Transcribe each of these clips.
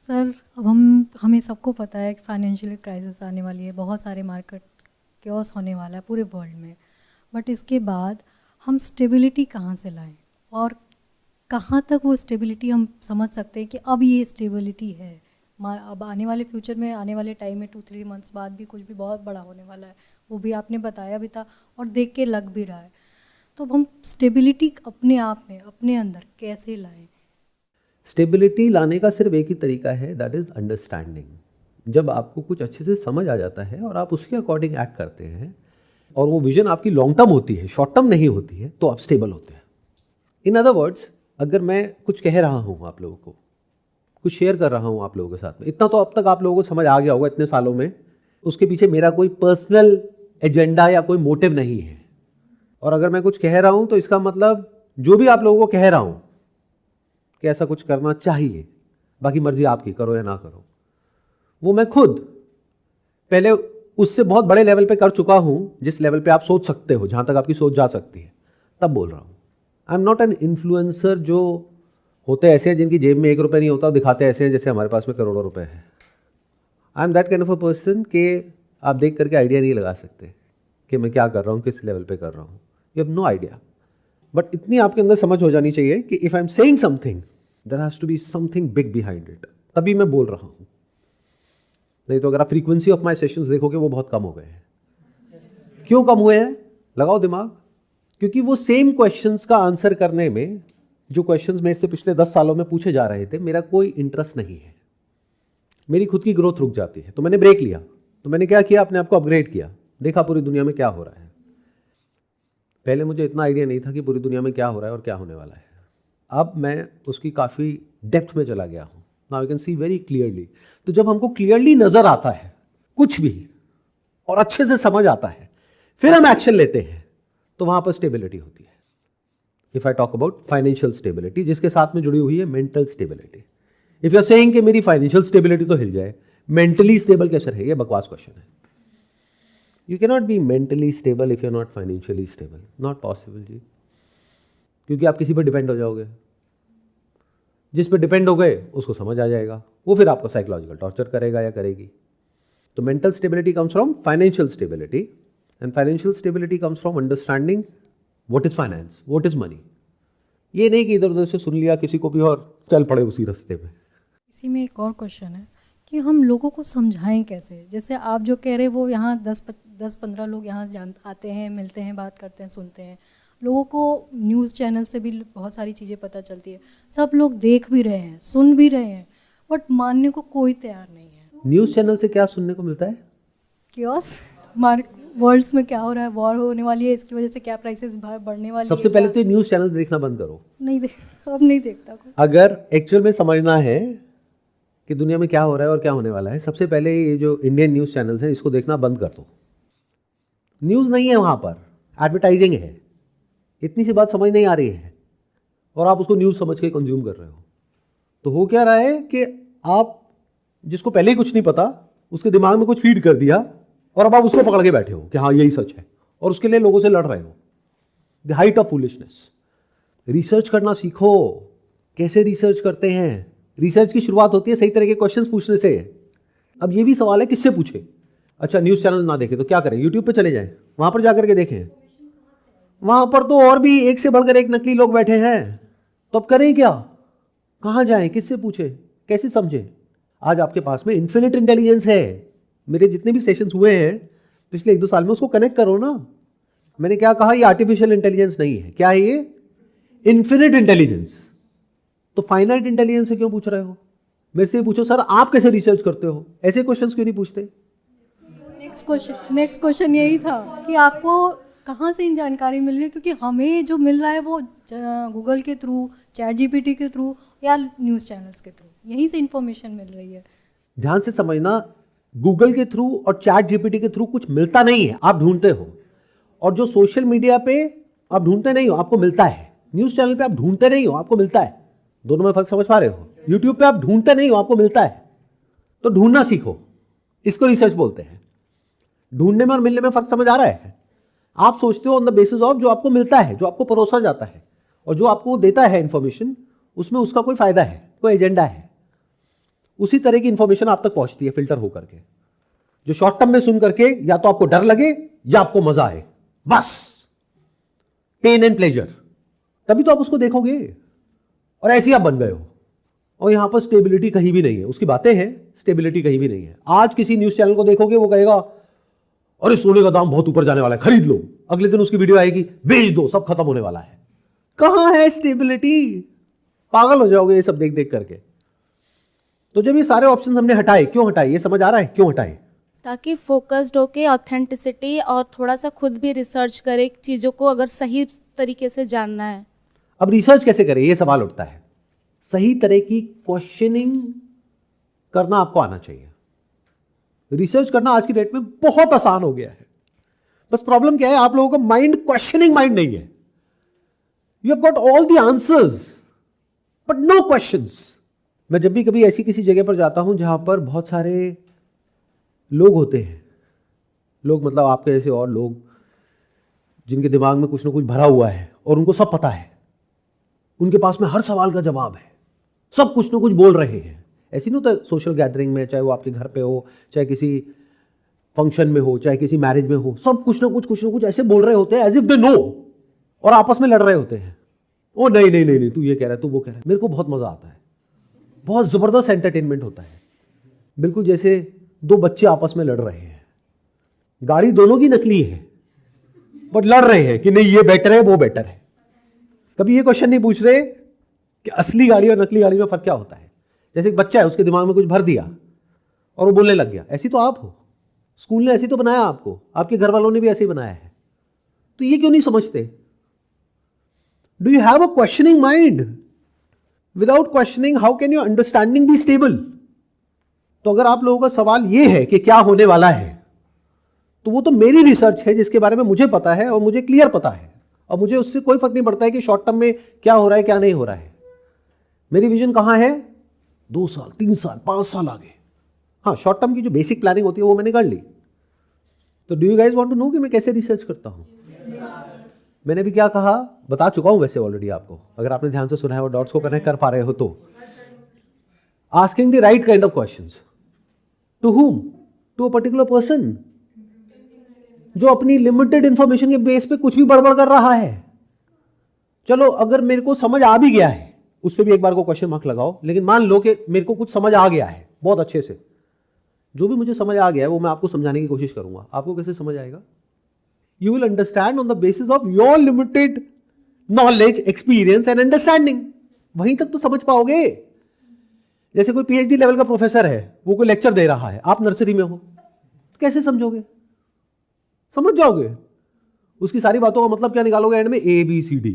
Sir अब हमें सबको पता है कि फाइनेंशियल क्राइसिस आने वाली है, बहुत सारे मार्केट क्योस होने वाला है पूरे वर्ल्ड में, बट इसके बाद हम स्टेबिलिटी कहाँ से लाएं और कहाँ तक वो स्टेबिलिटी हम समझ सकते हैं कि अब ये स्टेबिलिटी है। अब आने वाले फ्यूचर में, आने वाले टाइम में 2-3 मंथ्स बाद भी कुछ भी बहुत बड़ा होने वाला है, वो भी आपने बताया भी था और देख के लग भी रहा है। तो अब हम स्टेबिलिटी अपने आप में, अपने अंदर कैसे लाएं? स्टेबिलिटी लाने का सिर्फ एक ही तरीका है, दैट इज़ अंडरस्टैंडिंग। जब आपको कुछ अच्छे से समझ आ जाता है और आप उसके अकॉर्डिंग एक्ट करते हैं और वो विजन आपकी लॉन्ग टर्म होती है, शॉर्ट टर्म नहीं होती है, तो आप स्टेबल होते हैं। इन अदर वर्ड्स, अगर मैं कुछ कह रहा हूँ आप लोगों को, कुछ शेयर कर रहा हूँ आप लोगों के साथ में, इतना तो अब तक आप लोगों को समझ आ गया होगा इतने सालों में, उसके पीछे मेरा कोई पर्सनल एजेंडा या कोई मोटिव नहीं है। और अगर मैं कुछ कह रहा हूँ तो इसका मतलब जो भी आप लोगों को कह रहा हूँ कि ऐसा कुछ करना चाहिए, बाकी मर्जी आपकी, करो या ना करो, वो मैं खुद पहले उससे बहुत बड़े लेवल पे कर चुका हूं, जिस लेवल पे आप सोच सकते हो, जहां तक आपकी सोच जा सकती है, तब बोल रहा हूं। I am not an influencer जो होते ऐसे हैं जिनकी जेब में 1 रुपये नहीं होता, दिखाते ऐसे हैं जैसे हमारे पास में करोड़ों रुपए हैं। I am that kind of a person कि आप देख करके आइडिया नहीं लगा सकते कि मैं क्या कर रहा हूँ, किस लेवल पे कर रहा हूँ, you have no idea. But इतनी आपके अंदर समझ हो जानी चाहिए कि if I am saying something there has to be something big behind it, तभी मैं बोल रहा हूँ। नहीं तो अगर आप फ्रीक्वेंसी ऑफ माय सेशंस देखोगे वो बहुत कम हो गए हैं। क्यों कम हुए हैं? लगाओ दिमाग। क्योंकि वो सेम क्वेश्चंस का आंसर करने में, जो क्वेश्चंस मेरे से पिछले 10 सालों में पूछे जा रहे थे, मेरा कोई इंटरेस्ट नहीं है। मेरी खुद की ग्रोथ रुक जाती है, तो मैंने ब्रेक लिया। तो मैंने क्या किया? अपने आप को अपग्रेड किया, देखा पूरी दुनिया में क्या हो रहा है। पहले मुझे इतना आइडिया नहीं था कि पूरी दुनिया में क्या हो रहा है और क्या होने वाला है। अब मैं उसकी काफ़ी डेप्थ में चला गया हूँ। Now you can see very clearly. तो जब हमको क्लियरली नजर आता है कुछ भी और अच्छे से समझ आता है, फिर हम एक्शन लेते हैं, तो वहां पर स्टेबिलिटी होती है। If I talk about financial stability, जिसके साथ में जुड़ी हुई है mental stability. If you are saying कि मेरी फाइनेंशियल स्टेबिलिटी तो हिल जाए, मेंटली स्टेबल कैसे रहे? ये बकवास क्वेश्चन है। You can not be mentally stable if you are not financially stable, not possible ji. क्योंकि आप किसी पर डिपेंड हो जाओगे। जिस पे डिपेंड हो गए उसको समझ आ जाएगा, वो फिर आपको साइकोलॉजिकल टॉर्चर करेगा या करेगी। तो mental stability comes from financial stability, and financial stability comes from understanding what is finance, what is money. ये नहीं कि इधर उधर से सुन लिया किसी को भी और चल पड़े उसी रास्ते पे। इसी में एक और क्वेश्चन है कि हम लोगों को समझाएं कैसे? जैसे आप जो कह रहे हैं वो यहाँ 10-15 लोग यहाँ आते हैं, मिलते हैं, बात करते हैं, सुनते हैं। लोगों को न्यूज़ चैनल से भी बहुत सारी चीज़ें पता चलती है, सब लोग देख भी रहे हैं, सुन भी रहे हैं, बट मानने को कोई तैयार नहीं है। न्यूज़ चैनल से क्या सुनने को मिलता है? क्योस वर्ल्ड्स में क्या हो रहा है, वॉर होने वाली है, इसकी वजह से क्या प्राइसेस बढ़ने वाली है। सबसे पहले तो न्यूज़ चैनल देखना बंद करो। अब नहीं देखता कोई। अगर एक्चुअल में समझना है कि दुनिया में क्या हो रहा है और क्या होने वाला है, सबसे पहले ये जो इंडियन न्यूज़ चैनल्स हैं इसको देखना बंद कर दो। न्यूज़ नहीं है वहाँ पर, एडवर्टाइजिंग है। इतनी सी बात समझ नहीं आ रही है और आप उसको न्यूज़ समझ के कंज्यूम कर रहे हो। तो हो क्या रहा है कि आप जिसको पहले ही कुछ नहीं पता, उसके दिमाग में कुछ फीड कर दिया और अब आप उसको पकड़ के बैठे हो कि हाँ यही सच है, और उसके लिए लोगों से लड़ रहे हो। The height of foolishness. Research करना सीखो। कैसे रिसर्च करते हैं? रिसर्च की शुरुआत होती है सही तरह के क्वेश्चंस पूछने से। अब ये भी सवाल है किससे पूछे? अच्छा, न्यूज़ चैनल ना देखे तो क्या करें? यूट्यूब पे चले जाएं, वहां पर जाकर के देखें। वहां पर तो और भी एक से बढ़कर एक नकली लोग बैठे हैं, तो अब करें क्या? कहां जाएं? किससे पूछे? कैसे समझे? आज आपके पास में इन्फिनिट इंटेलिजेंस है। मेरे जितने भी सेशंस हुए हैं पिछले 1-2 साल में, उसको कनेक्ट करो ना। मैंने क्या कहा? ये आर्टिफिशियल इंटेलिजेंस नहीं है। क्या है ये? Infinite intelligence. तो फाइनाइट इंटेलिजेंस से क्यों पूछ रहे हो? मेरे से पूछो सर आप कैसे रिसर्च करते हो? ऐसे क्वेश्चंस क्यों नहीं पूछते? नेक्स्ट क्वेश्चन यही था कि आपको कहाँ से इन जानकारी मिल रही है, क्योंकि हमें जो मिल रहा है वो गूगल के थ्रू, चैट जीपीटी के थ्रू या न्यूज़ चैनल्स के थ्रू, यहीं से इंफॉर्मेशन मिल रही है। ध्यान से समझना, गूगल के थ्रू और चैट जीपीटी के थ्रू कुछ मिलता नहीं है, आप ढूंढते हो। और जो सोशल मीडिया पे आप ढूंढते नहीं हो, आपको मिलता है। न्यूज़ चैनल पे आप ढूंढते नहीं हो, आपको मिलता है। दोनों में फर्क समझ पा रहे हो? यूट्यूब पे आप ढूंढते नहीं हो, आपको मिलता है। तो ढूंढना सीखो, इसको रिसर्च बोलते हैं। ढूंढने में और मिलने में फर्क समझ आ रहा है? आप सोचते हो ऑन द बेसिस ऑफ जो आपको मिलता है, जो आपको परोसा जाता है, और जो आपको देता है इंफॉर्मेशन, उसमें उसका कोई फायदा है, कोई एजेंडा है। उसी तरह की इंफॉर्मेशन आप तक पहुंचती है फिल्टर होकर के, जो शॉर्ट टर्म में सुन करके या तो आपको डर लगे या आपको मजा आए, बस पेन एंड प्लेजर, तभी तो आप उसको देखोगे। और ऐसे ही आप बन गए हो। और यहां पर स्टेबिलिटी कहीं भी नहीं है, उसकी बातें हैं, स्टेबिलिटी कहीं भी नहीं है। आज किसी न्यूज चैनल को देखोगे वो कहेगा अरे सोने का दाम बहुत ऊपर जाने वाला है, खरीद लो। अगले दिन उसकी वीडियो आएगी, बेच दो, सब खत्म होने वाला है। कहां है स्टेबिलिटी? पागल हो जाओगे ये सब देख देख करके। तो जब ये सारे ऑप्शन हमने हटाए, क्यों हटाए ये समझ आ रहा है क्यों हटाए? ताकि फोकस्ड होके ऑथेंटिसिटी और थोड़ा सा खुद भी रिसर्च करे चीज़ों को, अगर सही तरीके से जानना है। अब रिसर्च कैसे करें ये सवाल उठता है। सही तरह की क्वेश्चनिंग करना आपको आना चाहिए। रिसर्च करना आज की डेट में बहुत आसान हो गया है। बस प्रॉब्लम क्या है, आप लोगों का माइंड क्वेश्चनिंग माइंड नहीं है। You have got all the answers but no questions. मैं जब भी कभी ऐसी किसी जगह पर जाता हूं जहां पर बहुत सारे लोग होते हैं, लोग मतलब आपके जैसे और लोग जिनके दिमाग में कुछ ना कुछ भरा हुआ है और उनको सब पता है, उनके पास में हर सवाल का जवाब है, सब कुछ ना कुछ बोल रहे हैं। ऐसी नहीं होता सोशल गैदरिंग में, चाहे वो आपके घर पे हो, चाहे किसी फंक्शन में हो, चाहे किसी मैरिज में हो, सब कुछ ना कुछ ऐसे बोल रहे होते हैं एज इफ दे नो, और आपस में लड़ रहे होते हैं। ओ नहीं नहीं नहीं नहीं, तू ये कह रहा है, तू वो कह रहा है। मेरे को बहुत मजा आता है, बहुत जबरदस्त एंटरटेनमेंट होता है। बिल्कुल जैसे दो बच्चे आपस में लड़ रहे हैं, गाड़ी दोनों की नकली है बट लड़ रहे हैं कि नहीं ये बेटर है वो बेटर है। कभी ये क्वेश्चन नहीं पूछ रहे कि असली गाड़ी और नकली गाड़ी में फर्क क्या होता है। जैसे एक बच्चा है, उसके दिमाग में कुछ भर दिया और वो बोलने लग गया। ऐसी तो आप हो, स्कूल ने ऐसी तो बनाया आपको, आपके घर वालों ने भी ऐसे ही बनाया है, तो ये क्यों नहीं समझते? Do you have a questioning mind? Without questioning how can your understanding be stable? तो अगर आप लोगों का सवाल ये है कि क्या होने वाला है, तो वो तो मेरी रिसर्च है जिसके बारे में मुझे पता है और मुझे क्लियर पता है, और मुझे उससे कोई फर्क नहीं पड़ता है कि शॉर्ट टर्म में क्या हो रहा है क्या नहीं हो रहा है। मेरी विजन कहां है? 2 साल 3 साल 5 साल आगे। हाँ, शॉर्ट टर्म की जो बेसिक प्लानिंग होती है वो मैंने कर ली। तो do you guys want to know कि मैं कैसे रिसर्च करता हूं? मैंने भी क्या कहा बता चुका हूं वैसे ऑलरेडी आपको, अगर आपने ध्यान से सुना है और डॉट्स को कनेक्ट कर पा रहे हो तो। Asking the right kind of questions to whom? To a particular person जो अपनी लिमिटेड इंफॉर्मेशन के बेस पे कुछ भी बड़बड़ कर रहा है। चलो अगर मेरे को समझ आ भी गया है, उस पर भी एक बार को क्वेश्चन मार्क लगाओ, लेकिन मान लो कि मेरे को कुछ समझ आ गया है बहुत अच्छे से। जो भी मुझे समझ आ गया है वो मैं आपको समझाने की कोशिश करूंगा। आपको कैसे समझ आएगा? You will understand on the basis of your limited knowledge, experience and understanding. वहीं तक तो समझ पाओगे। जैसे कोई पीएचडी लेवल का प्रोफेसर है, वो कोई लेक्चर दे रहा है, आप नर्सरी में हो, तो कैसे समझोगे? समझ जाओगे उसकी सारी बातों का मतलब क्या निकालोगे एंड में? ABCD।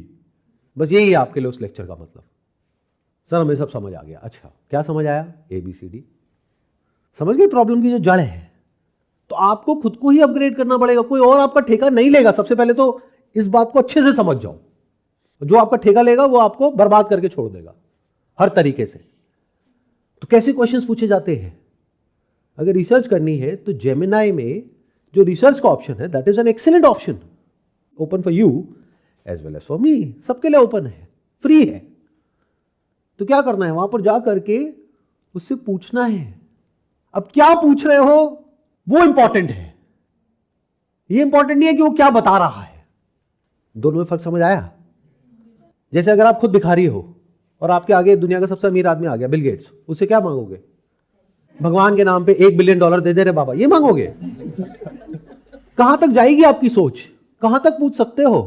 बस यही है आपके लिए उस लेक्चर का मतलब। सर हमें सब समझ आ गया। अच्छा क्या समझ आया? ABCD। समझ गए प्रॉब्लम की जो जड़ है? तो आपको खुद को ही अपग्रेड करना पड़ेगा, कोई और आपका ठेका नहीं लेगा। सबसे पहले तो इस बात को अच्छे से समझ जाओ, जो आपका ठेका लेगा वो आपको बर्बाद करके छोड़ देगा हर तरीके से। तो कैसे क्वेश्चंस पूछे जाते हैं? अगर रिसर्च करनी है तो जेमिनाई में जो रिसर्च का ऑप्शन है that is an excellent option, open for you as well as for me. सबके लिए ओपन है, फ्री है। तो क्या करना है? वहां पर जा करके उससे पूछना है। अब क्या पूछ रहे हो वो इंपॉर्टेंट है, ये इंपॉर्टेंट नहीं है कि वो क्या बता रहा है। दोनों में फर्क समझ आया? जैसे अगर आप खुद भिखारी हो और आपके आगे दुनिया का सबसे अमीर आदमी आ गया, बिल गेट्स, उससे क्या मांगोगे? भगवान के नाम पे $1 बिलियन दे दे रे बाबा, ये मांगोगे? कहां तक जाएगी आपकी सोच? कहां तक पूछ सकते हो?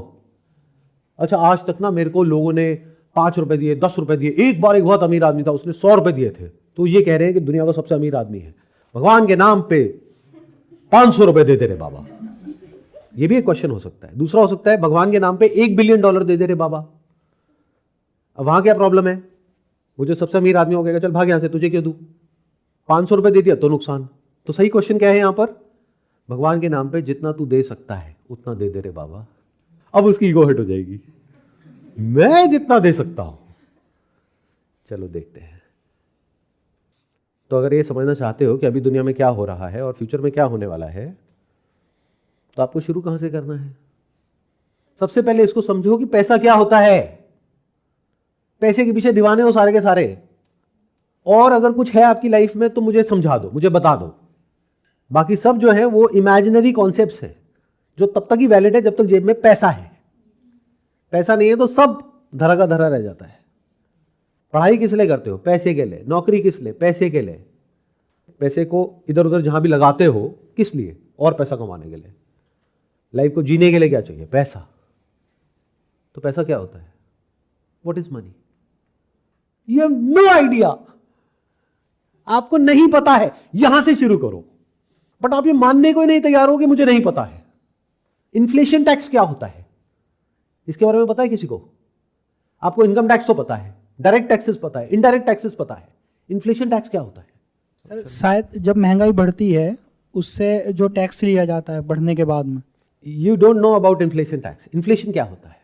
अच्छा आज तक ना मेरे को लोगों ने 5 रुपए दिए, 10 रुपए दिए, एक बार एक बहुत अमीर आदमी था उसने 100 रुपए दिए थे, तो ये कह रहे हैं कि दुनिया का सबसे अमीर आदमी है। भगवान के नाम पे 500 रुपए दे दे रे बाबा, ये भी एक क्वेश्चन हो सकता है। दूसरा हो सकता है भगवान के नाम पे $1 बिलियन दे दे रे बाबा। अब वहां क्या प्रॉब्लम है? वो जो सबसे अमीर आदमी हो गया, चल भाग यहां से, तुझे क्यों दूं? 500 रुपए दे दिया तो नुकसान। तो सही क्वेश्चन क्या है यहां पर? भगवान के नाम पे जितना तू दे सकता है उतना दे दे रे बाबा। अब उसकी ईगो हट हो जाएगी, मैं जितना दे सकता हूं। चलो देखते हैं। तो अगर ये समझना चाहते हो कि अभी दुनिया में क्या हो रहा है और फ्यूचर में क्या होने वाला है, तो आपको शुरू कहां से करना है? सबसे पहले इसको समझो कि पैसा क्या होता है। पैसे के पीछे दीवाने हो सारे के सारे, और अगर कुछ है आपकी लाइफ में तो मुझे समझा दो, मुझे बता दो। बाकी सब जो है वो इमेजिनरी कॉन्सेप्ट्स हैं जो तब तक ही वैलिड है जब तक जेब में पैसा है। पैसा नहीं है तो सब धरा का धरा रह जाता है। पढ़ाई किस लिए करते हो? पैसे के लिए। नौकरी किस लिए? पैसे के लिए। पैसे को इधर उधर जहां भी लगाते हो किस लिए? और पैसा कमाने के लिए। लाइफ को जीने के लिए क्या चाहिए? पैसा। तो पैसा क्या होता है? What is money? You have no idea. आपको नहीं पता है, यहां से शुरू करो। बट आप ये मानने को ही नहीं तैयार हो कि मुझे नहीं पता है। इन्फ्लेशन टैक्स क्या होता है इसके बारे में पता है किसी को? आपको इनकम टैक्स तो पता है, डायरेक्ट टैक्सेस पता है, इनडायरेक्ट टैक्सेस पता है। इन्फ्लेशन टैक्स क्या होता है? सर शायद जब महंगाई बढ़ती है उससे जो टैक्स लिया जाता है बढ़ने के बाद में। You don't know about inflation tax. Inflation क्या होता है?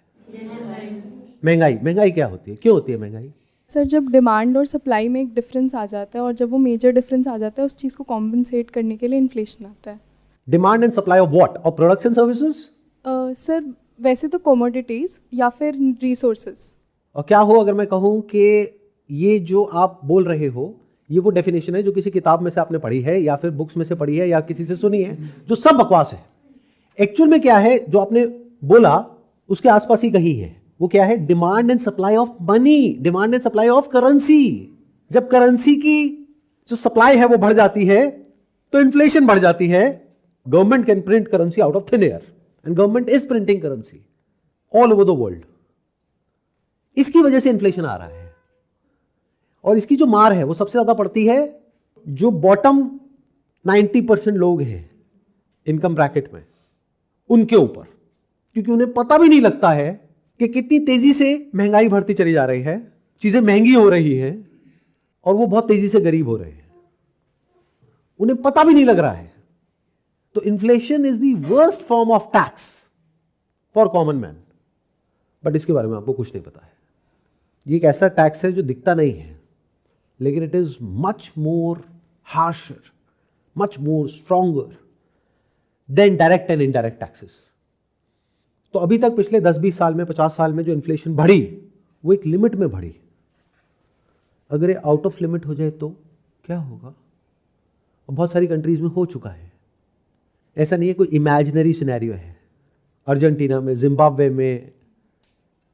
महंगाई। महंगाई क्या होती है? क्यों होती है महंगाई? सर जब डिमांड और सप्लाई में एक डिफरेंस आ जाता है और जब वो मेजर डिफरेंस आ जाता है उस चीज़ को कॉम्पनसेट करने के लिए इन्फ्लेशन आता है। Demand and supply of what? Of products and services? Sir वैसे तो कमोडिटीज़ या फिर रिसोर्सेज। और क्या हो अगर मैं कहूं कि ये जो आप बोल रहे हो ये वो डेफिनेशन है जो किसी किताब में से आपने पढ़ी है या फिर बुक्स में से पढ़ी है या किसी से सुनी है, जो सब बकवास है। एक्चुअल में क्या है जो आपने बोला उसके आसपास ही कहीं है। वो क्या है? Demand and supply of money, demand and supply of currency. जब करेंसी की जो सप्लाई है वो बढ़ जाती है तो इन्फ्लेशन बढ़ जाती है। Government can print currency out of thin air and government is printing currency all over the world. इसकी वजह से इन्फ्लेशन आ रहा है। और इसकी जो मार है वो सबसे ज्यादा पड़ती है जो बॉटम 90% लोग हैं इनकम ब्रैकेट में, उनके ऊपर। क्योंकि उन्हें पता भी नहीं लगता है कि कितनी तेजी से महंगाई बढ़ती चली जा रही है, चीजें महंगी हो रही हैं और वो बहुत तेजी से गरीब हो रहे हैं। उन्हें पता भी नहीं लग रहा है। तो inflation is the worst form of tax for common man. But इसके बारे में आपको कुछ नहीं पता है। ये एक ऐसा टैक्स है जो दिखता नहीं है, लेकिन it is much more harsher, much more stronger than direct and indirect taxes. तो अभी तक पिछले 10-20 साल में, 50 साल में जो इन्फ्लेशन बढ़ी वो एक लिमिट में बढ़ी। अगर ये आउट ऑफ लिमिट हो जाए तो क्या होगा? बहुत सारी कंट्रीज में हो चुका है। ऐसा नहीं है कोई इमेजिनरी सिनेरियो है। अर्जेंटीना में, जिम्बाब्वे में,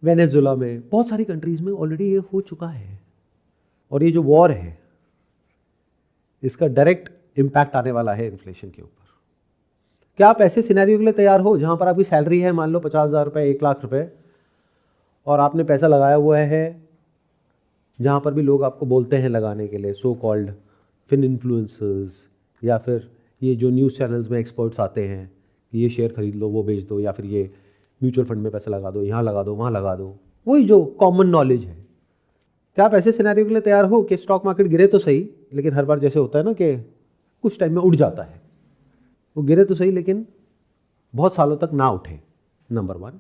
वेनेजुला में, बहुत सारी कंट्रीज में ऑलरेडी ये हो चुका है। और ये जो वॉर है इसका डायरेक्ट इंपैक्ट आने वाला है इन्फ्लेशन के ऊपर। क्या आप ऐसे सिनेरियो के लिए तैयार हो जहां पर आपकी सैलरी है मान लो 50,000 रुपये, 1 लाख रुपए, और आपने पैसा लगाया हुआ है जहां पर भी लोग आपको बोलते हैं लगाने के लिए, सो कॉल्ड फिन इन्फ्लुएंसर्स, या फिर ये जो न्यूज़ चैनल्स में एक्सपर्ट्स आते हैं कि ये शेयर खरीद लो, वो बेच दो, या फिर ये म्यूचुअल फंड में पैसा लगा दो, यहाँ लगा दो, वहाँ लगा दो, वही जो कॉमन नॉलेज है। क्या आप ऐसे सिनेरियो के लिए तैयार हो कि स्टॉक मार्केट गिरे तो सही, लेकिन हर बार जैसे होता है ना कि कुछ टाइम में उठ जाता है, वो गिरे तो सही लेकिन बहुत सालों तक ना उठे? नंबर 1।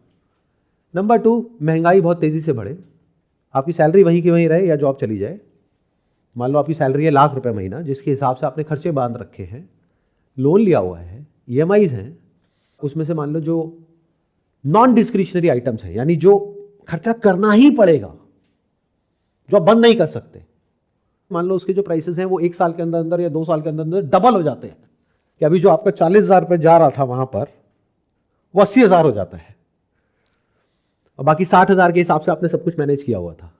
नंबर 2, महंगाई बहुत तेज़ी से बढ़े, आपकी सैलरी वहीं की वहीं रहे या जॉब चली जाए। मान लो आपकी सैलरी है लाख रुपए महीना, जिसके हिसाब से आपने खर्चे बांध रखे हैं, लोन लिया हुआ है, EMIs हैं, उसमें से मान लो जो नॉन डिस्क्रिशनरी आइटम्स हैं, यानी जो खर्चा करना ही पड़ेगा, जो आप बंद नहीं कर सकते, मान लो उसके जो प्राइसेस हैं वो 1 साल के अंदर अंदर या 2 साल के अंदर अंदर डबल हो जाते हैं। कि अभी जो आपका 40,000 रुपये जा रहा था वहां पर वो 80,000 हो जाता है, और बाकी 60,000 के हिसाब से आपने सब कुछ मैनेज किया हुआ था।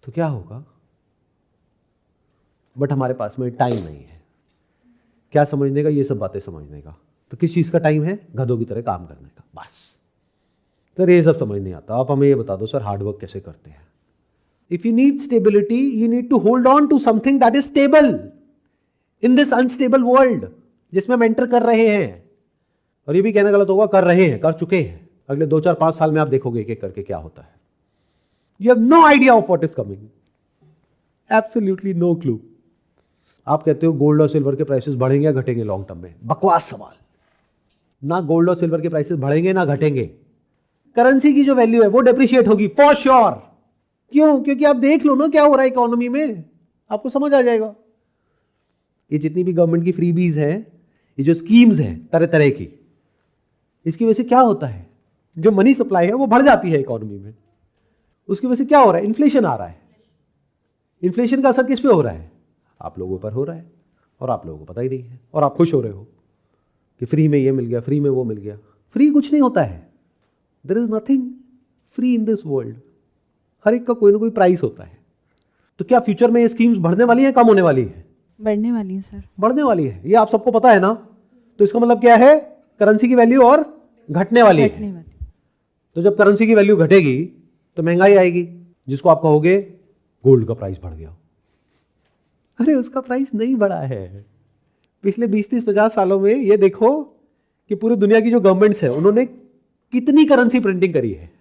तो क्या होगा? बट हमारे पास में टाइम नहीं है क्या समझने का, ये सब बातें समझने का। तो किस चीज़ का टाइम है? गधों की तरह काम करने का, बस। सर ये सब समझ नहीं आता, आप हमें ये बता दो सर हार्डवर्क कैसे करते हैं। If you need stability you need to hold on to something that is stable in this unstable world जिसमें हम एंटर कर रहे हैं। और ये भी कहना गलत होगा, कर रहे हैं, कर चुके हैं। अगले 2, 4, 5 साल में आप देखोगे एक-एक करके क्या होता है। You have no idea of what is coming, absolutely no clue. आप कहते हो गोल्ड और सिल्वर के प्राइसेस बढ़ेंगे या घटेंगे लॉन्ग टर्म में? बकवास सवाल। ना गोल्ड और सिल्वर के प्राइसेस बढ़ेंगे ना घटेंगे। करेंसी की जो वैल्यू है वो डेप्रिशिएट होगी फॉर श्योर। क्यों? क्योंकि आप देख लो ना क्या हो रहा है इकोनॉमी में, आपको समझ आ जाएगा। ये जितनी भी गवर्नमेंट की फ्रीबीज हैं, ये जो स्कीम्स हैं तरह तरह की, इसकी वजह से क्या होता है? जो मनी सप्लाई है वो बढ़ जाती है इकोनॉमी में। उसकी वजह से क्या हो रहा है? इन्फ्लेशन आ रहा है। इन्फ्लेशन का असर किस पे हो रहा है? आप लोगों पर हो रहा है, और आप लोगों को पता ही नहीं है, और आप खुश हो रहे हो कि फ्री में ये मिल गया, फ्री में वो मिल गया। फ्री कुछ नहीं होता है, there is nothing free in this world. हर एक का कोई ना कोई प्राइस होता है। तो क्या फ्यूचर में ये स्कीम्स बढ़ने वाली है, कम होने वाली है? बढ़ने वाली है सर। बढ़ने वाली है, ये आप सबको पता है ना। तो इसका मतलब क्या है? करेंसी की वैल्यू और घटने वाली है। तो जब करेंसी की वैल्यू घटेगी तो महंगाई आएगी, जिसको आप कहोगे गोल्ड का प्राइस बढ़ गया। अरे उसका प्राइस नहीं बढ़ा है। पिछले 20-30-50 सालों में ये देखो कि पूरी दुनिया की जो गवर्नमेंट्स है उन्होंने कितनी करेंसी प्रिंटिंग करी है,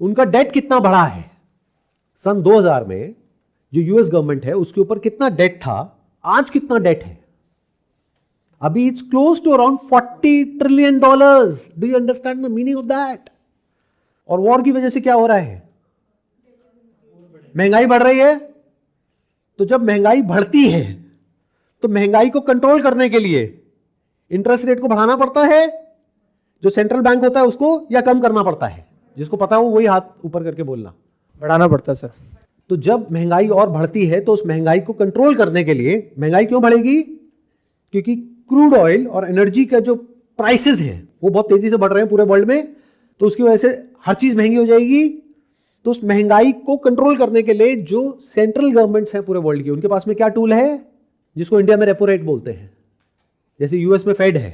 उनका डेट कितना बढ़ा है। सन 2000 में जो यूएस गवर्नमेंट है उसके ऊपर कितना डेट था, आज कितना डेट है? अभी it's close to around $40 trillion. Do you understand the meaning of that? और वॉर की वजह से क्या हो रहा है? महंगाई बढ़ रही है। तो जब महंगाई बढ़ती है तो महंगाई को कंट्रोल करने के लिए इंटरेस्ट रेट को बढ़ाना पड़ता है, जो सेंट्रल बैंक होता है उसको, या कम करना पड़ता है? जिसको पता हो वही हाथ ऊपर करके बोलना। बढ़ाना पड़ता है सर। तो जब महंगाई और बढ़ती है तो उस महंगाई को कंट्रोल करने के लिए, महंगाई क्यों बढ़ेगी? क्योंकि क्रूड ऑयल और एनर्जी का जो प्राइसेस हैं वो बहुत तेजी से बढ़ रहे हैं पूरे वर्ल्ड में, तो उसकी वजह से हर चीज महंगी हो जाएगी। तो उस महंगाई को कंट्रोल करने के लिए जो सेंट्रल गवर्नमेंट्स हैं पूरे वर्ल्ड की, उनके पास में क्या टूल है? जिसको इंडिया में रेपो रेट बोलते हैं। जैसे यूएस में फेड है,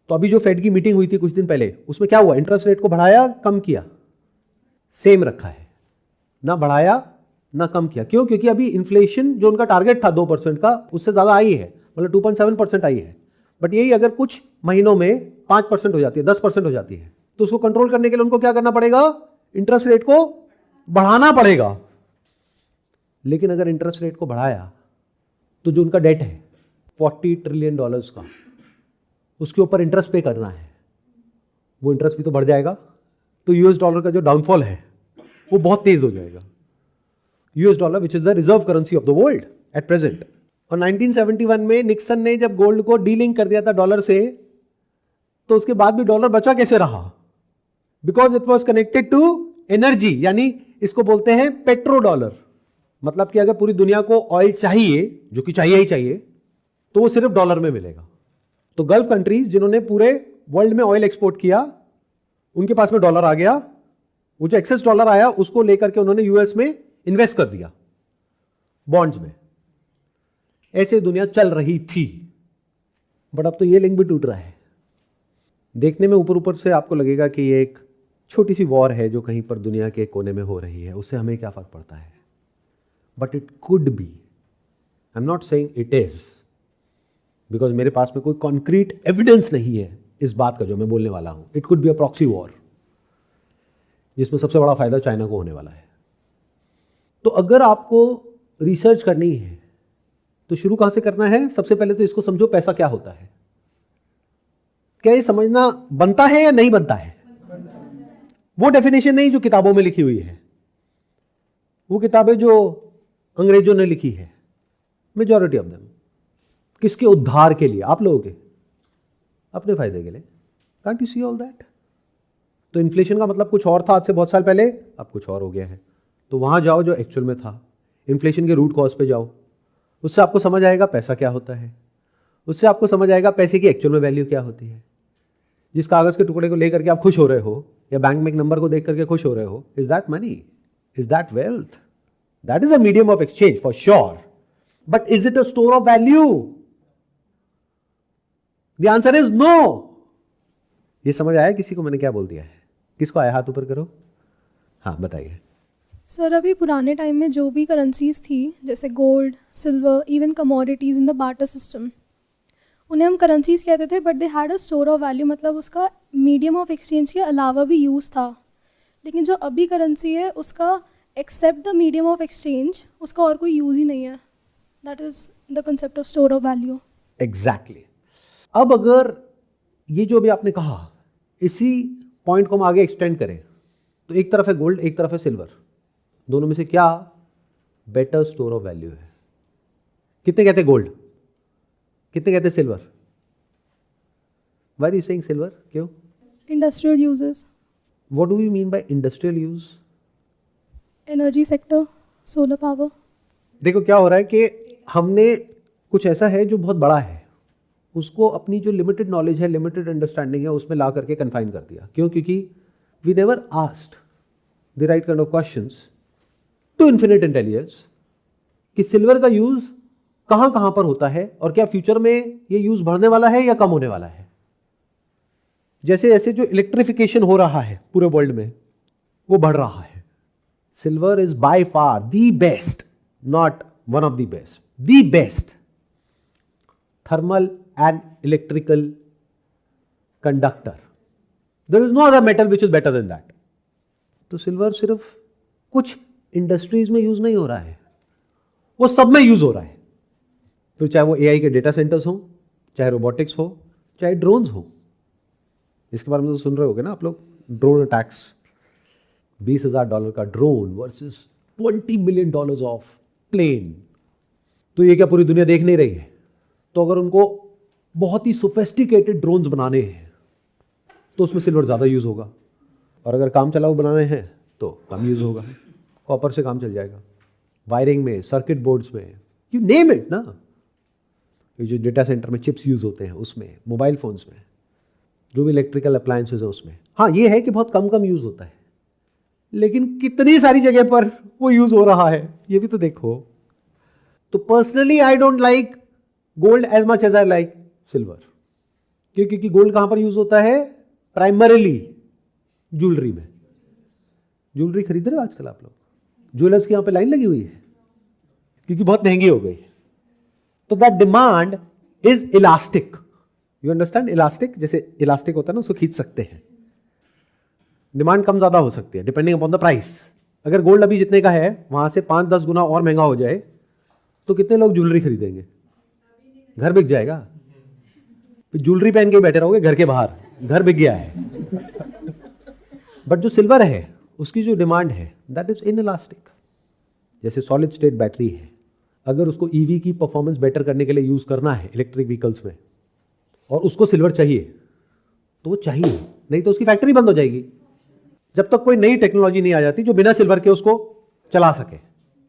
तो अभी जो फेड की मीटिंग हुई थी कुछ दिन पहले, उसमें क्या हुआ? इंटरेस्ट रेट को बढ़ाया, कम किया? सेम रखा है, ना बढ़ाया ना कम किया। क्यों? क्योंकि अभी इन्फ्लेशन जो उनका टारगेट था 2% का, उससे ज्यादा आई है, मतलब 2.7% आई है। बट यही अगर कुछ महीनों में 5% हो जाती है, 10% हो जाती है, तो उसको कंट्रोल करने के लिए उनको क्या करना पड़ेगा? इंटरेस्ट रेट को बढ़ाना पड़ेगा। लेकिन अगर इंटरेस्ट रेट को बढ़ाया तो जो उनका डेट है $40 ट्रिलियन का, उसके ऊपर इंटरेस्ट पे करना है, वो इंटरेस्ट भी तो बढ़ जाएगा। तो यूएस डॉलर का जो डाउनफॉल है वो बहुत तेज हो जाएगा। US dollar which is the reserve currency of the world at present. और 1971 में निक्सन ने जब गोल्ड को डीलिंक कर दिया था डॉलर से, तो उसके बाद भी डॉलर बचा कैसे रहा? Because it was connected to energy, यानी इसको बोलते हैं पेट्रो डॉलर। मतलब कि अगर पूरी दुनिया को ऑयल चाहिए, जो कि चाहिए ही चाहिए, तो वो सिर्फ डॉलर में मिलेगा। तो गल्फ कंट्रीज जिन्होंने पूरे वर्ल्ड में ऑयल एक्सपोर्ट किया, उनके पास में डॉलर आ गया। वो जो एक्सेस डॉलर आया उसको लेकर के उन्होंने यूएस में इन्वेस्ट कर दिया, बॉन्ड्स में। ऐसे दुनिया चल रही थी। बट अब तो ये लिंक भी टूट रहा है। देखने में ऊपर ऊपर से आपको लगेगा कि ये एक छोटी सी वॉर है जो कहीं पर दुनिया के कोने में हो रही है, उससे हमें क्या फर्क पड़ता है? But it could be, I am not saying it is, because मेरे पास में कोई कॉन्क्रीट एविडेंस नहीं है इस बात का जो मैं बोलने वाला हूं। It could be a proxy war, जिसमें सबसे बड़ा फायदा चाइना को होने वाला है। तो अगर आपको रिसर्च करनी है तो शुरू कहां से करना है? सबसे पहले तो इसको समझो, पैसा क्या होता है। क्या ये समझना बनता है या नहीं बनता है? वो डेफिनेशन नहीं जो किताबों में लिखी हुई है, वो किताबें जो अंग्रेजों ने लिखी है, मेजॉरिटी ऑफ देम। किसके उद्धार के लिए? आप लोगों के अपने फायदे के लिए। Can't you see all that? तो इन्फ्लेशन का मतलब कुछ और था आज से बहुत साल पहले, अब कुछ और हो गया है। तो वहां जाओ जो एक्चुअल में था, इन्फ्लेशन के रूट कॉज पे जाओ, उससे आपको समझ आएगा पैसा क्या होता है, उससे आपको समझ आएगा पैसे की एक्चुअल में वैल्यू क्या होती है। जिस कागज के टुकड़े को लेकर के आप खुश हो रहे हो, या बैंक में एक नंबर को देख करके खुश हो रहे हो, is that money? Is that wealth? That is a medium of exchange for sure, but is it a store of value? The answer is no. ये समझ आया किसी को मैंने क्या बोल दिया है? किसको आया? हाथ ऊपर करो। हाँ बताइए। सर अभी पुराने टाइम में जो भी करेंसीज थी, जैसे gold, silver, even commodities in the barter system, उन्हें हम करेंसीज कहते थे, but they had a store of value, मतलब उसका मीडियम ऑफ एक्सचेंज के अलावा भी यूज़ था। लेकिन जो अभी करेंसी है उसका except the medium of exchange उसका और कोई यूज़ ही नहीं है। That is the concept of store of value. Exactly. अब अगर ये जो भी आपने कहा, इसी पॉइंट को हम आगे एक्सटेंड करें, तो एक तरफ है गोल्ड, एक तरफ है सिल्वर। दोनों में से क्या बेटर स्टोर ऑफ वैल्यू है? कितने कहते गोल्ड, कितने कहते silver? Why are you saying silver? क्यों? Industrial uses. What do you mean by industrial use? Energy sector. Solar power. देखो क्या हो रहा है कि हमने कुछ ऐसा है जो बहुत बड़ा है, उसको अपनी जो लिमिटेड नॉलेज है, लिमिटेड अंडरस्टैंडिंग है, उसमें ला करके कन्फाइन कर दिया। क्यों? क्योंकि we never asked the right kind of questions to infinite intelligence कि सिल्वर का यूज कहां कहां पर होता है और क्या फ्यूचर में ये यूज बढ़ने वाला है या कम होने वाला है। जैसे जैसे जो इलेक्ट्रिफिकेशन हो रहा है पूरे वर्ल्ड में, वो बढ़ रहा है। Silver is by far the best, not one of the best, the best thermal and electrical conductor. There is no other metal which is better than that. तो सिल्वर सिर्फ कुछ इंडस्ट्रीज में यूज नहीं हो रहा है, वो सब में यूज हो रहा है। फिर चाहे वो एआई के डेटा सेंटर्स हो, चाहे रोबोटिक्स हो, चाहे ड्रोन्स हो। इसके बारे में तो सुन रहे होगे ना आप लोग, ड्रोन अटैक्स। $20,000 का drone versus $20 million of plane. तो ये क्या पूरी दुनिया देख नहीं रही है? तो अगर उनको बहुत ही सोफिस्टिकेटेड ड्रोन्स बनाने हैं तो उसमें सिल्वर ज़्यादा यूज़ होगा, और अगर काम चलाऊ बनाने हैं तो कम यूज़ होगा। कॉपर से काम चल जाएगा, वायरिंग में, सर्किट बोर्ड्स में, यू नेम इट ना। ये जो डेटा सेंटर में चिप्स यूज़ होते हैं उसमें, मोबाइल फोन्स में, जो भी इलेक्ट्रिकल अप्लायंसेज है उसमें। हाँ, ये है कि बहुत कम कम यूज़ होता है, लेकिन कितनी सारी जगह पर वो यूज़ हो रहा है ये भी तो देखो। तो personally I don't like gold as much as I like silver. क्योंकि गोल्ड कहां पर यूज होता है? प्राइमरीली ज्वेलरी में। ज्वेलरी खरीद रहे हो आजकल आप लोग? ज्वेलर्स की यहां पे लाइन लगी हुई है क्योंकि बहुत महंगी हो गई। तो that demand is elastic. You understand? Elastic, जैसे इलास्टिक होता है ना, उसको खींच सकते हैं। डिमांड कम ज्यादा हो सकती है डिपेंडिंग अपॉन द प्राइस। अगर गोल्ड अभी जितने का है वहां से 5-10 गुना और महंगा हो जाए तो कितने लोग ज्वेलरी खरीदेंगे? घर बिक जाएगा। फिर ज्वेलरी पहन के बैठे रहोगे घर के बाहर, घर बिक गया है। बट जो सिल्वर है उसकी जो डिमांड है दैट इज इनइलास्टिक। जैसे सॉलिड स्टेट बैटरी है, अगर उसको ईवी की परफॉर्मेंस बेटर करने के लिए यूज करना है इलेक्ट्रिक व्हीकल्स में, और उसको सिल्वर चाहिए तो वो चाहिए, नहीं तो उसकी फैक्ट्री बंद हो जाएगी जब तक कोई नई टेक्नोलॉजी नहीं आ जाती जो बिना सिल्वर के उसको चला सके।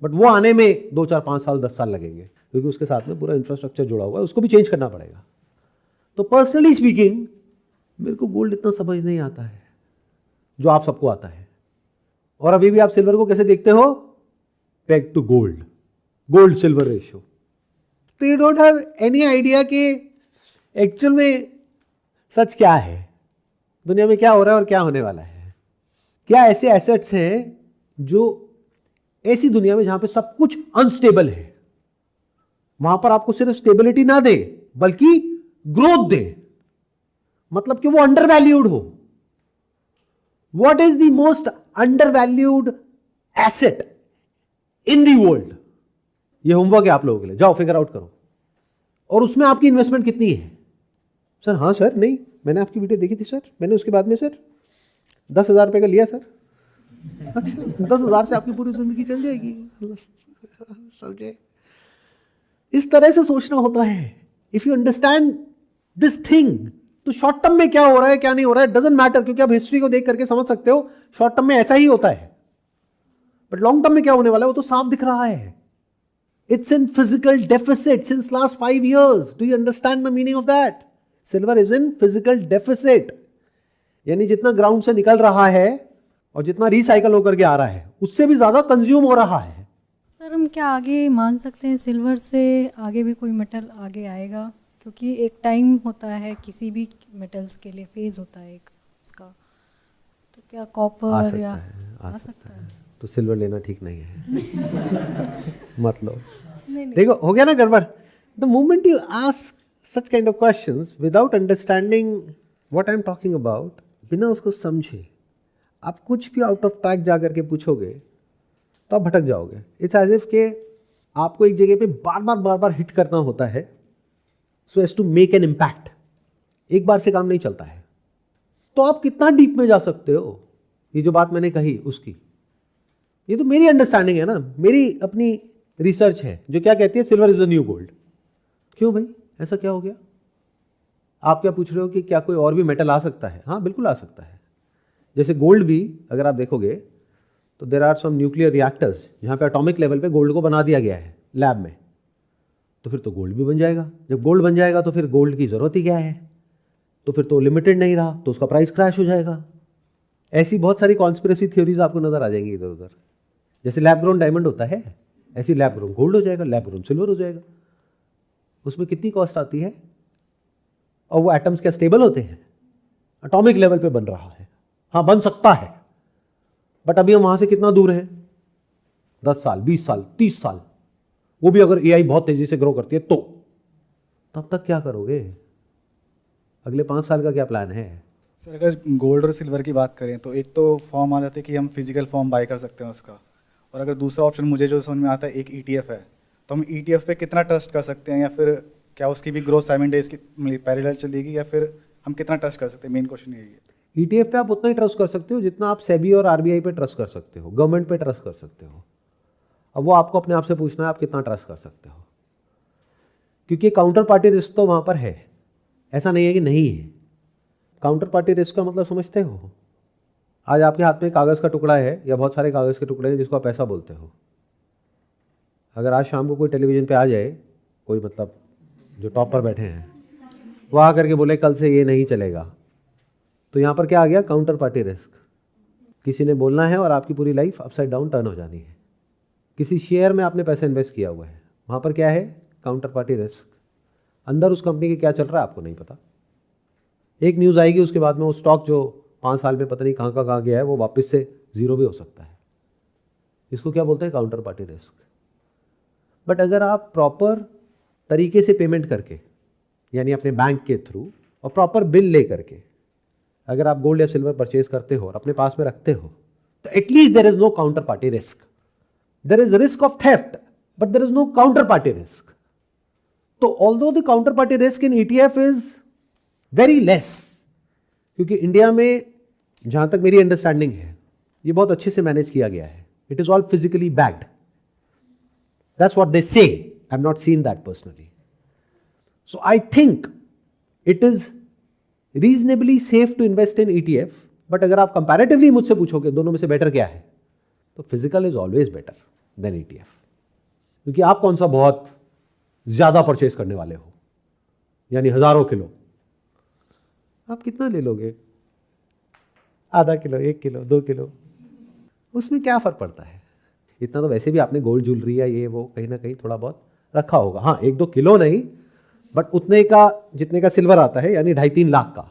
बट वो आने में 2, 4, 5 साल, 10 साल लगेंगे, क्योंकि उसके साथ में पूरा इंफ्रास्ट्रक्चर जुड़ा हुआ है, उसको भी चेंज करना पड़ेगा। तो पर्सनली स्पीकिंग मेरे को गोल्ड इतना समझ नहीं आता है जो आप सबको आता है। और अभी भी आप सिल्वर को कैसे देखते हो? Peg to gold, gold silver ratio. तो you don't have any idea कि एक्चुअल में सच क्या है, दुनिया में क्या हो रहा है और क्या होने वाला है। क्या ऐसे एसेट्स हैं जो ऐसी दुनिया में जहां पे सब कुछ अनस्टेबल है, वहां पर आपको सिर्फ स्टेबिलिटी ना दे बल्कि ग्रोथ दे, मतलब कि वो अंडरवैल्यूड हो। What is the most undervalued asset in the world? ये होमवर्क है आप लोगों के लिए, जाओ फिगर आउट करो। और उसमें आपकी इन्वेस्टमेंट कितनी है? सर हाँ सर, नहीं मैंने आपकी वीडियो देखी थी सर, मैंने उसके बाद में सर 10,000 रुपये का लिया सर। अच्छा, 10,000 से आपकी पूरी जिंदगी चल जाएगी, समझे? इस तरह से सोचना होता है। If you understand this thing, तो शॉर्ट टर्म में क्या हो रहा है क्या नहीं हो रहा है डजंट मैटर, क्योंकि आप हिस्ट्री को देख करके समझ सकते हो शॉर्ट टर्म में ऐसा ही होता है। बट लॉन्ग टर्म में क्या होने वाला है वो तो साफ दिख रहा है। It's in physical deficit since last 5 years। Do you understand the meaning of that? Silver is in physical deficit, यानी जितना ग्राउंड से निकल रहा है और जितना रिसाइकल होकर के आ रहा है उससे भी ज्यादा कंज्यूम हो रहा है। सर हम क्या आगे मान सकते हैं सिल्वर से आगे भी कोई मेटल आगे आएगा? क्योंकि एक टाइम होता है किसी भी मेटल्स के लिए, फेज होता है एक उसका, तो क्या कॉपर या आ सकता है। तो सिल्वर लेना ठीक नहीं है। मतलब देखो हो गया ना गड़बड़। The moment you ask such kind of questions without understanding what I am talking about, बिना उसको समझे आप कुछ भी आउट ऑफ ट्रैक जा करके पूछोगे तो आप भटक जाओगे। इट्स एज इफ के आपको एक जगह पे बार बार हिट करना होता है so as to make an impact. एक बार से काम नहीं चलता है। तो आप कितना डीप में जा सकते हो? ये जो बात मैंने कही उसकी, ये तो मेरी अंडरस्टैंडिंग है ना, मेरी अपनी रिसर्च है जो क्या कहती है silver is the new gold. क्यों भाई, ऐसा क्या हो गया? आप क्या पूछ रहे हो कि क्या कोई और भी मेटल आ सकता है? हाँ बिल्कुल आ सकता है। जैसे गोल्ड भी अगर आप देखोगे तो there are some nuclear reactors जहाँ पे एटॉमिक लेवल पे गोल्ड को बना दिया गया है लैब में, तो फिर तो गोल्ड भी बन जाएगा। जब गोल्ड बन जाएगा तो फिर गोल्ड की ज़रूरत ही क्या है, तो फिर तो लिमिटेड नहीं रहा, तो उसका प्राइस क्रैश हो जाएगा। ऐसी बहुत सारी कॉन्स्पिरेसी थ्योरीज आपको नजर आ जाएंगी इधर उधर। जैसे लैब ग्रोन डायमंड होता है, ऐसी लैब ग्रोन गोल्ड हो जाएगा, लैब ग्रोन सिल्वर हो जाएगा। उसमें कितनी कॉस्ट आती है, और वो एटम्स क्या स्टेबल होते हैं? एटॉमिक लेवल पे बन रहा है, हाँ बन सकता है, बट अभी हम वहां से कितना दूर हैं? 10 साल, 20 साल, 30 साल। वो भी अगर एआई बहुत तेजी से ग्रो करती है तो तब तक क्या करोगे? अगले 5 साल का क्या प्लान है? सर अगर गोल्ड और सिल्वर की बात करें तो एक तो फॉर्म आ जाता है कि हम फिजिकल फॉर्म बाय कर सकते हैं उसका, और अगर दूसरा ऑप्शन मुझे जो समझ में आता है एक ETF है, तो हम ETF पे कितना ट्रस्ट कर सकते हैं, या फिर क्या उसकी भी ग्रोथ साइमल्टेनियसली पैरेलल चलेगी, या फिर हम कितना ट्रस्ट कर सकते हैं? मेन क्वेश्चन यही है। ETF पे आप उतना ही ट्रस्ट कर सकते हो जितना आप सेबी और RBI पे ट्रस्ट कर सकते हो, गवर्नमेंट पे ट्रस्ट कर सकते हो। अब वो आपको अपने आप से पूछना है आप कितना ट्रस्ट कर सकते हो, क्योंकि काउंटर पार्टी रिस्क तो वहां पर है, ऐसा नहीं है कि नहीं है। काउंटर पार्टी रिस्क का मतलब समझते हो? आज आपके हाथ में कागज़ का टुकड़ा है या बहुत सारे कागज़ के टुकड़े हैं जिसको आप पैसा बोलते हो। अगर आज शाम को कोई टेलीविज़न पे आ जाए, कोई मतलब जो टॉप पर बैठे हैं, वो आ करके बोले कल से ये नहीं चलेगा, तो यहाँ पर क्या आ गया? Counter party risk. किसी ने बोलना है और आपकी पूरी लाइफ अपसाइड डाउन टर्न हो जानी है। किसी शेयर में आपने पैसा इन्वेस्ट किया हुआ है, वहाँ पर क्या है? Counter party risk. अंदर उस कंपनी के क्या चल रहा है आपको नहीं पता। एक न्यूज़ आएगी, उसके बाद में वो स्टॉक जो 5 साल में पता नहीं कहाँ गया है वो वापस से जीरो भी हो सकता है। इसको क्या बोलते हैं? Counter party risk. बट अगर आप प्रॉपर तरीके से पेमेंट करके, यानी अपने बैंक के थ्रू और प्रॉपर बिल ले करके अगर आप गोल्ड या सिल्वर परचेज करते हो और अपने पास में रखते हो, तो at least there is no counter party risk. There is risk of theft but there is no counter party risk. तो although the counter party risk in ETF is very less, क्योंकि इंडिया में जहां तक मेरी अंडरस्टैंडिंग है ये बहुत अच्छे से मैनेज किया गया है। It is all physically backed, that's what they say. I have not seen that personally, so I think it is reasonably safe to invest in ETF। But अगर आप कंपैरेटिवली मुझसे पूछोगे दोनों में से बेटर क्या है, तो physical is always better than ETF, क्योंकि आप कौन सा बहुत ज्यादा परचेज करने वाले हो, यानी हजारों किलो। आप कितना ले लोगे? आधा किलो, 1 किलो, 2 किलो, उसमें क्या फर्क पड़ता है? इतना तो वैसे भी आपने गोल्ड ज्वेलरी या ये वो कहीं ना कहीं थोड़ा बहुत रखा होगा। हाँ 1-2 किलो नहीं, बट उतने का जितने का सिल्वर आता है, यानी 2.5-3 लाख का,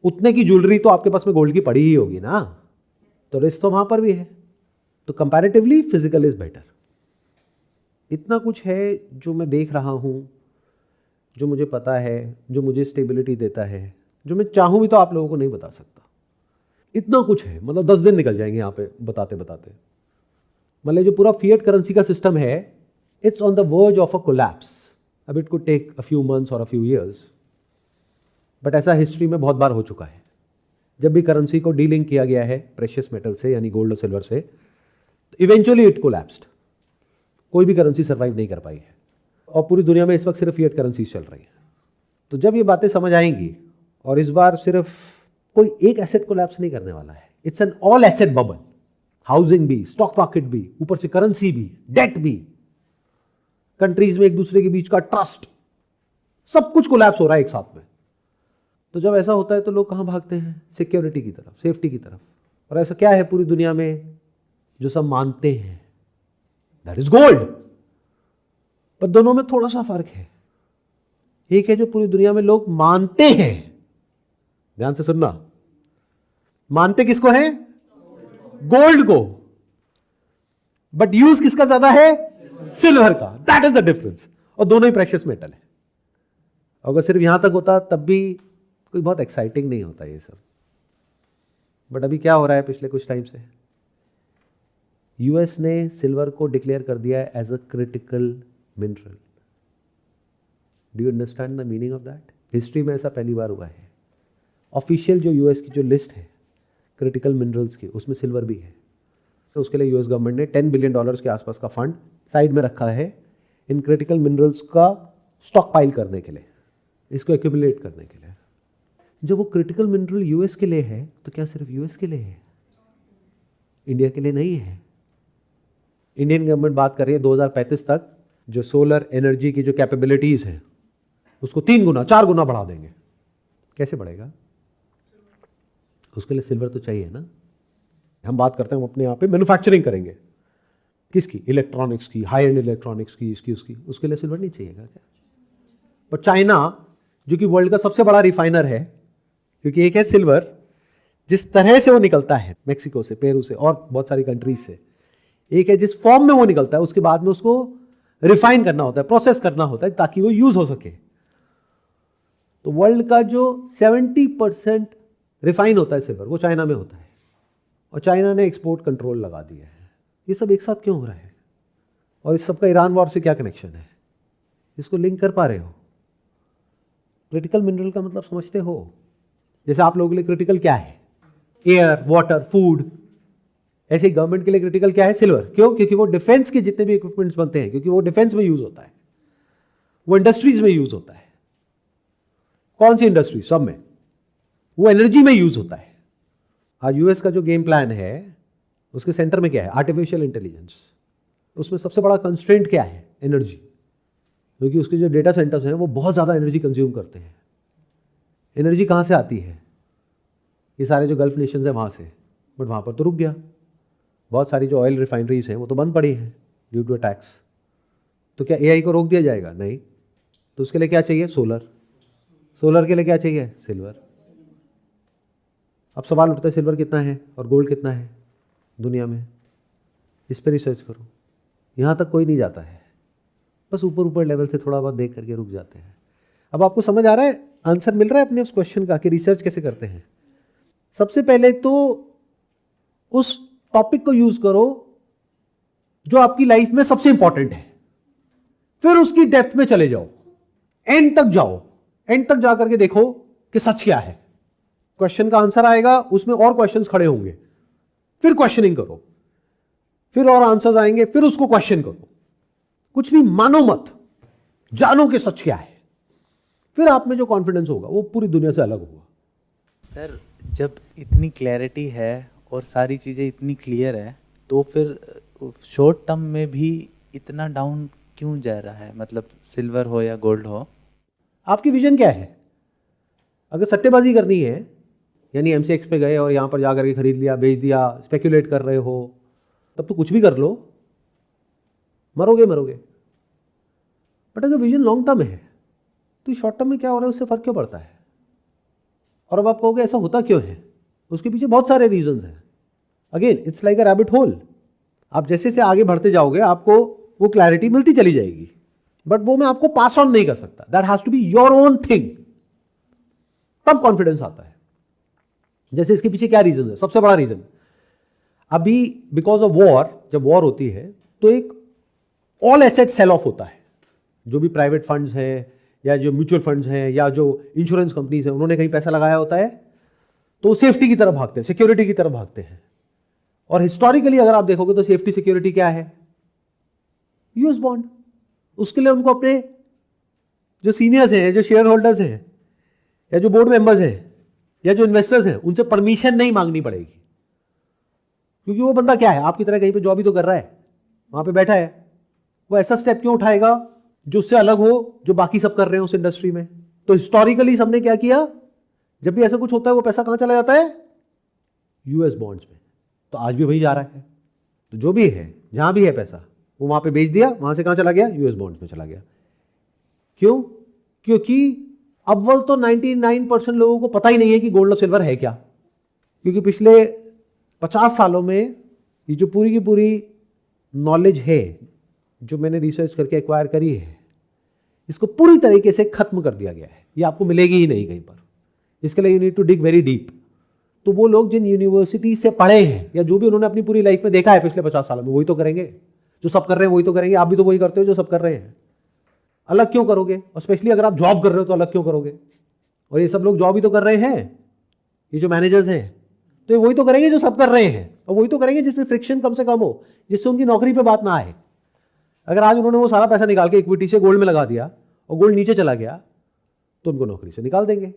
उतने की ज्वेलरी तो आपके पास में गोल्ड की पड़ी ही होगी ना, तो रिस्क तो वहां पर भी है। तो कंपैरेटिवली फिजिकल इज बेटर। इतना कुछ है जो मैं देख रहा हूं, जो मुझे पता है, जो मुझे स्टेबिलिटी देता है, जो मैं चाहूं भी तो आप लोगों को नहीं बता सकता। इतना कुछ है, मतलब 10 दिन निकल जाएंगे यहाँ पे बताते बताते। मतलब जो पूरा फिएट करेंसी का सिस्टम है, it's on the verge of a collapse. अब it could take a few months और अ फ्यू ईयर्स, बट ऐसा हिस्ट्री में बहुत बार हो चुका है। जब भी करेंसी को डीलिंक किया गया है प्रेशियस मेटल से, यानी गोल्ड और सिल्वर से, तो इवेंचुअली इट कोलैप्स्ड। कोई भी करेंसी सर्वाइव नहीं कर पाई है, और पूरी दुनिया में इस वक्त सिर्फ फिएट करेंसीज चल रही है। तो जब ये बातें समझ आएंगी, और इस बार सिर्फ कोई एक एसेट कोलैप्स नहीं करने वाला है, it's an all asset bubble. Housing भी, स्टॉक मार्केट भी, ऊपर से करेंसी भी, डेट भी, कंट्रीज में एक दूसरे के बीच का ट्रस्ट, सब कुछ कोलैप्स हो रहा है एक साथ में। तो जब ऐसा होता है तो लोग कहां भागते हैं? सिक्योरिटी की तरफ, सेफ्टी की तरफ। और ऐसा क्या है पूरी दुनिया में जो सब मानते हैं? That is gold. पर दोनों में थोड़ा सा फर्क है। एक है जो पूरी दुनिया में लोग मानते हैं, ध्यान से सुनना, मानते किसको है? गोल्ड को, बट यूज किसका ज्यादा है? सिल्वर का। That is the difference. और दोनों ही प्रेशियस मेटल है। अगर सिर्फ यहां तक होता तब भी कोई बहुत एक्साइटिंग नहीं होता ये सब। बट अभी क्या हो रहा है पिछले कुछ टाइम से? यूएस ने सिल्वर को डिक्लेयर कर दिया है as a critical mineral. Do you understand the meaning of that? History में ऐसा पहली बार हुआ है। ऑफिशियल जो यूएस की जो लिस्ट है क्रिटिकल मिनरल्स की, उसमें सिल्वर भी है। तो उसके लिए यूएस गवर्नमेंट ने $10 बिलियन के आसपास का फंड साइड में रखा है इन क्रिटिकल मिनरल्स का स्टॉक पाइल करने के लिए, इसको एक्यूमुलेट करने के लिए। जब वो क्रिटिकल मिनरल यूएस के लिए है तो क्या सिर्फ यूएस के लिए है? इंडिया के लिए नहीं है। इंडियन गवर्नमेंट बात कर रही है 2035 तक जो सोलर एनर्जी की जो कैपेबिलिटीज हैं उसको 3 गुना 4 गुना बढ़ा देंगे। कैसे बढ़ेगा? उसके लिए सिल्वर तो चाहिए ना। हम बात करते हैं हम अपने यहाँ पे मैन्युफैक्चरिंग करेंगे, किसकी? इलेक्ट्रॉनिक्स की, हाई एंड इलेक्ट्रॉनिक्स की, इसकी उसकी, उसके लिए सिल्वर नहीं चाहिएगा क्या? पर चाइना जो कि वर्ल्ड का सबसे बड़ा रिफाइनर है, क्योंकि एक है सिल्वर जिस तरह से वो निकलता है मेक्सिको से, पेरू से और बहुत सारी कंट्रीज से, एक है जिस फॉर्म में वो निकलता है, उसके बाद में उसको रिफाइन करना होता है, प्रोसेस करना होता है ताकि वो यूज हो सके। तो वर्ल्ड का जो 70% रिफाइन होता है सिल्वर वो चाइना में होता है, और चाइना ने एक्सपोर्ट कंट्रोल लगा दिया है। ये सब एक साथ क्यों हो रहा है? और इस सब का ईरान वॉर से क्या कनेक्शन है? इसको लिंक कर पा रहे हो? क्रिटिकल मिनरल का मतलब समझते हो? जैसे आप लोगों के लिए क्रिटिकल क्या है? Air, water, food. ऐसे गवर्नमेंट के लिए क्रिटिकल क्या है? सिल्वर। क्यों? क्योंकि वो डिफेंस के जितने भी इक्विपमेंट्स बनते हैं, क्योंकि वो डिफेंस में यूज होता है, वो इंडस्ट्रीज में यूज होता है। कौन सी इंडस्ट्री? सब में। वो एनर्जी में यूज होता है। आज यूएस का जो गेम प्लान है उसके सेंटर में क्या है? Artificial intelligence. उसमें सबसे बड़ा कंस्ट्रेंट क्या है? एनर्जी। क्योंकि उसके जो डेटा सेंटर्स हैं वो बहुत ज़्यादा एनर्जी कंज्यूम करते हैं। एनर्जी कहाँ से आती है? ये सारे जो गल्फ नेशंस हैं वहाँ से, बट वहाँ पर तो रुक गया। बहुत सारी जो ऑयल रिफाइनरीज हैं वो तो बंद पड़ी हैं ड्यू टू टैक्स। तो क्या एआई को रोक दिया जाएगा? नहीं। तो उसके लिए क्या चाहिए? सोलर। सोलर के लिए क्या चाहिए? सिल्वर। अब सवाल उठता है सिल्वर कितना है और गोल्ड कितना है दुनिया में? इस पर रिसर्च करो। यहाँ तक कोई नहीं जाता है, बस ऊपर ऊपर लेवल से थोड़ा बहुत देख करके रुक जाते हैं। अब आपको समझ आ रहा है, आंसर मिल रहा है अपने उस क्वेश्चन का कि रिसर्च कैसे करते हैं। सबसे पहले तो उस टॉपिक को यूज करो जो आपकी लाइफ में सबसे इंपॉर्टेंट है, फिर उसकी डेप्थ में चले जाओ, एंड तक जाओ। एंड तक जाकर के देखो कि सच क्या है। क्वेश्चन का आंसर आएगा, उसमें और क्वेश्चंस खड़े होंगे, फिर क्वेश्चनिंग करो, फिर और आंसर्स आएंगे, फिर उसको क्वेश्चन करो। कुछ भी मानो मत, जानो कि सच क्या है, फिर आप में जो कॉन्फिडेंस होगा वो पूरी दुनिया से अलग होगा। सर, जब इतनी क्लैरिटी है और सारी चीज़ें इतनी क्लियर है, तो फिर शॉर्ट टर्म में भी इतना डाउन क्यों जा रहा है? मतलब सिल्वर हो या गोल्ड हो। आपकी विजन क्या है? अगर सट्टेबाजी करनी है, यानी एमसीएक्स पे गए और यहाँ पर जाकर के खरीद लिया, बेच दिया, स्पेक्यूलेट कर रहे हो, तब तो कुछ भी कर लो, मरोगे मरोगे। बट अगर विजन लॉन्ग टर्म है तो शॉर्ट टर्म में क्या हो रहा है उससे फर्क क्यों पड़ता है? और अब आप कहोगे ऐसा होता क्यों है? उसके पीछे बहुत सारे रीजंस हैं। Again it's like a rabbit hole. आप जैसे से आगे बढ़ते जाओगे आपको वो क्लैरिटी मिलती चली जाएगी, बट वो मैं आपको पास ऑन नहीं कर सकता। That has to be your own thing, तब कॉन्फिडेंस आता है। जैसे इसके पीछे क्या रीजन है? सबसे बड़ा रीजन अभी बिकॉज ऑफ वॉर, जब वॉर होती है तो एक ऑल एसेट सेल ऑफ होता है। जो भी प्राइवेट फंड्स हैं या जो म्यूचुअल फंड्स हैं या जो इंश्योरेंस कंपनीज हैं, उन्होंने कहीं पैसा लगाया होता है तो सेफ्टी की तरफ भागते हैं, सिक्योरिटी की तरफ भागते हैं। और हिस्टोरिकली अगर आप देखोगे तो सेफ्टी सिक्योरिटी क्या है? US bond. उसके लिए उनको अपने जो सीनियर्स हैं, जो शेयर होल्डर्स हैं, या जो बोर्ड मेंबर्स हैं, या जो इन्वेस्टर्स हैं, उनसे परमिशन नहीं मांगनी पड़ेगी। क्योंकि वो बंदा क्या है, आपकी तरह कहीं पे जॉब ही तो कर रहा है, वहां पे बैठा है। वो ऐसा स्टेप क्यों उठाएगा जो उससे अलग हो, जो बाकी सब कर रहे हैं उस इंडस्ट्री में? तो हिस्टोरिकली सबने क्या किया, जब भी ऐसा कुछ होता है वो पैसा कहां चला जाता है? यूएस बॉन्ड्स में। तो आज भी वही जा रहा है। तो जो भी है, जहां भी है पैसा, वो वहां पे बेच दिया, वहां से कहां चला गया? यूएस बॉन्ड्स में चला गया। क्यों? क्योंकि अव्वल तो 99% लोगों को पता ही नहीं है कि गोल्ड और सिल्वर है क्या। क्योंकि पिछले 50 सालों में ये जो पूरी की पूरी नॉलेज है जो मैंने रिसर्च करके एक्वायर करी है, इसको पूरी तरीके से खत्म कर दिया गया है। ये आपको मिलेगी ही नहीं कहीं पर। इसके लिए you need to dig very deep. तो वो लोग जिन यूनिवर्सिटी से पढ़े हैं या जो भी उन्होंने अपनी पूरी लाइफ में देखा है पिछले 50 सालों में, वही तो करेंगे। जो सब कर रहे हैं वही तो करेंगे। आप भी तो वही करते हो जो सब कर रहे हैं। अलग क्यों करोगे? और स्पेशली अगर आप जॉब कर रहे हो तो अलग क्यों करोगे? और ये सब लोग जॉब ही तो कर रहे हैं, ये जो मैनेजर्स हैं, तो ये वही तो करेंगे जो सब कर रहे हैं, और वही तो करेंगे जिसमें फ्रिक्शन कम से कम हो, जिससे उनकी नौकरी पे बात ना आए। अगर आज उन्होंने वो सारा पैसा निकाल के इक्विटी से गोल्ड में लगा दिया और गोल्ड नीचे चला गया तो उनको नौकरी से निकाल देंगे।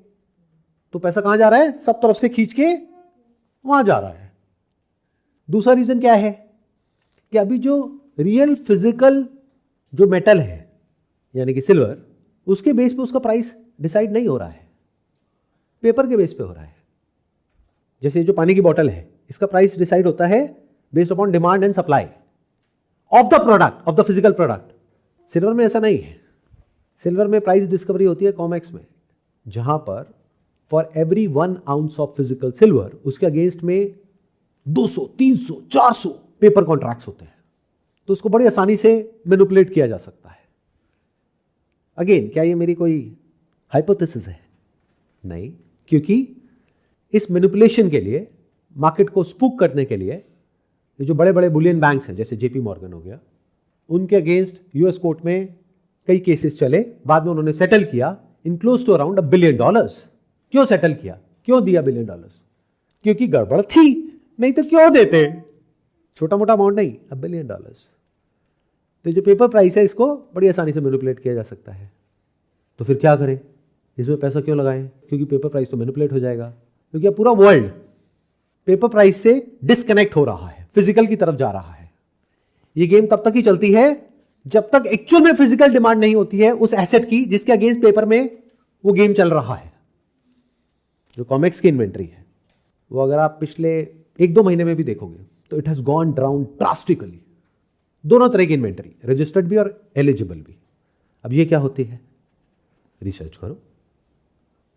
तो पैसा कहां जा रहा है? सब तरफ से खींच के वहां जा रहा है। दूसरा रीजन क्या है कि अभी जो रियल फिजिकल जो मेटल है यानी कि सिल्वर, उसके बेस पे उसका प्राइस डिसाइड नहीं हो रहा है, पेपर के बेस पे हो रहा है। जैसे जो पानी की बोतल है, इसका प्राइस डिसाइड होता है based upon demand and supply of the product, of the physical product. Silver में ऐसा नहीं है। सिल्वर में प्राइस डिस्कवरी होती है कॉमेक्स में, जहां पर for every 1 ounce of physical silver उसके अगेंस्ट में 200, 300, 400 पेपर कॉन्ट्रैक्ट्स होते हैं। तो उसको बड़ी आसानी से मैनिपुलेट किया जा सकता है। अगेन, क्या ये मेरी कोई हाइपोथेसिस है? नहीं, क्योंकि इस मैनिपुलेशन के लिए, मार्केट को स्पूक करने के लिए, ये जो बड़े बड़े बुलियन बैंक्स हैं जैसे जेपी मॉर्गन हो गया, उनके अगेंस्ट यूएस कोर्ट में कई केसेस चले, बाद में उन्होंने सेटल किया in close to around $1 billion. क्यों सेटल किया, क्यों दिया $1 बिलियन? क्योंकि गड़बड़ थी, नहीं तो क्यों देते? छोटा मोटा अमाउंट नहीं, $1 बिलियन। तो जो पेपर प्राइस है इसको बड़ी आसानी से मैनिपुलेट किया जा सकता है। तो फिर क्या करें, इसमें पैसा क्यों लगाएं? क्योंकि पेपर प्राइस तो मैनिपुलेट हो जाएगा, क्योंकि अब पूरा वर्ल्ड पेपर प्राइस से डिस्कनेक्ट हो रहा है, फिजिकल की तरफ जा रहा है। ये गेम तब तक ही चलती है जब तक एक्चुअल में फिजिकल डिमांड नहीं होती है उस एसेट की जिसके अगेंस्ट पेपर में वो गेम चल रहा है। जो कॉमेक्स की इन्वेंट्री है वो अगर आप पिछले 1-2 महीने में भी देखोगे तो it has gone down drastically. दोनों तरह की इन्वेंट्री, रजिस्टर्ड भी और एलिजिबल भी। अब ये क्या होती है, रिसर्च करो।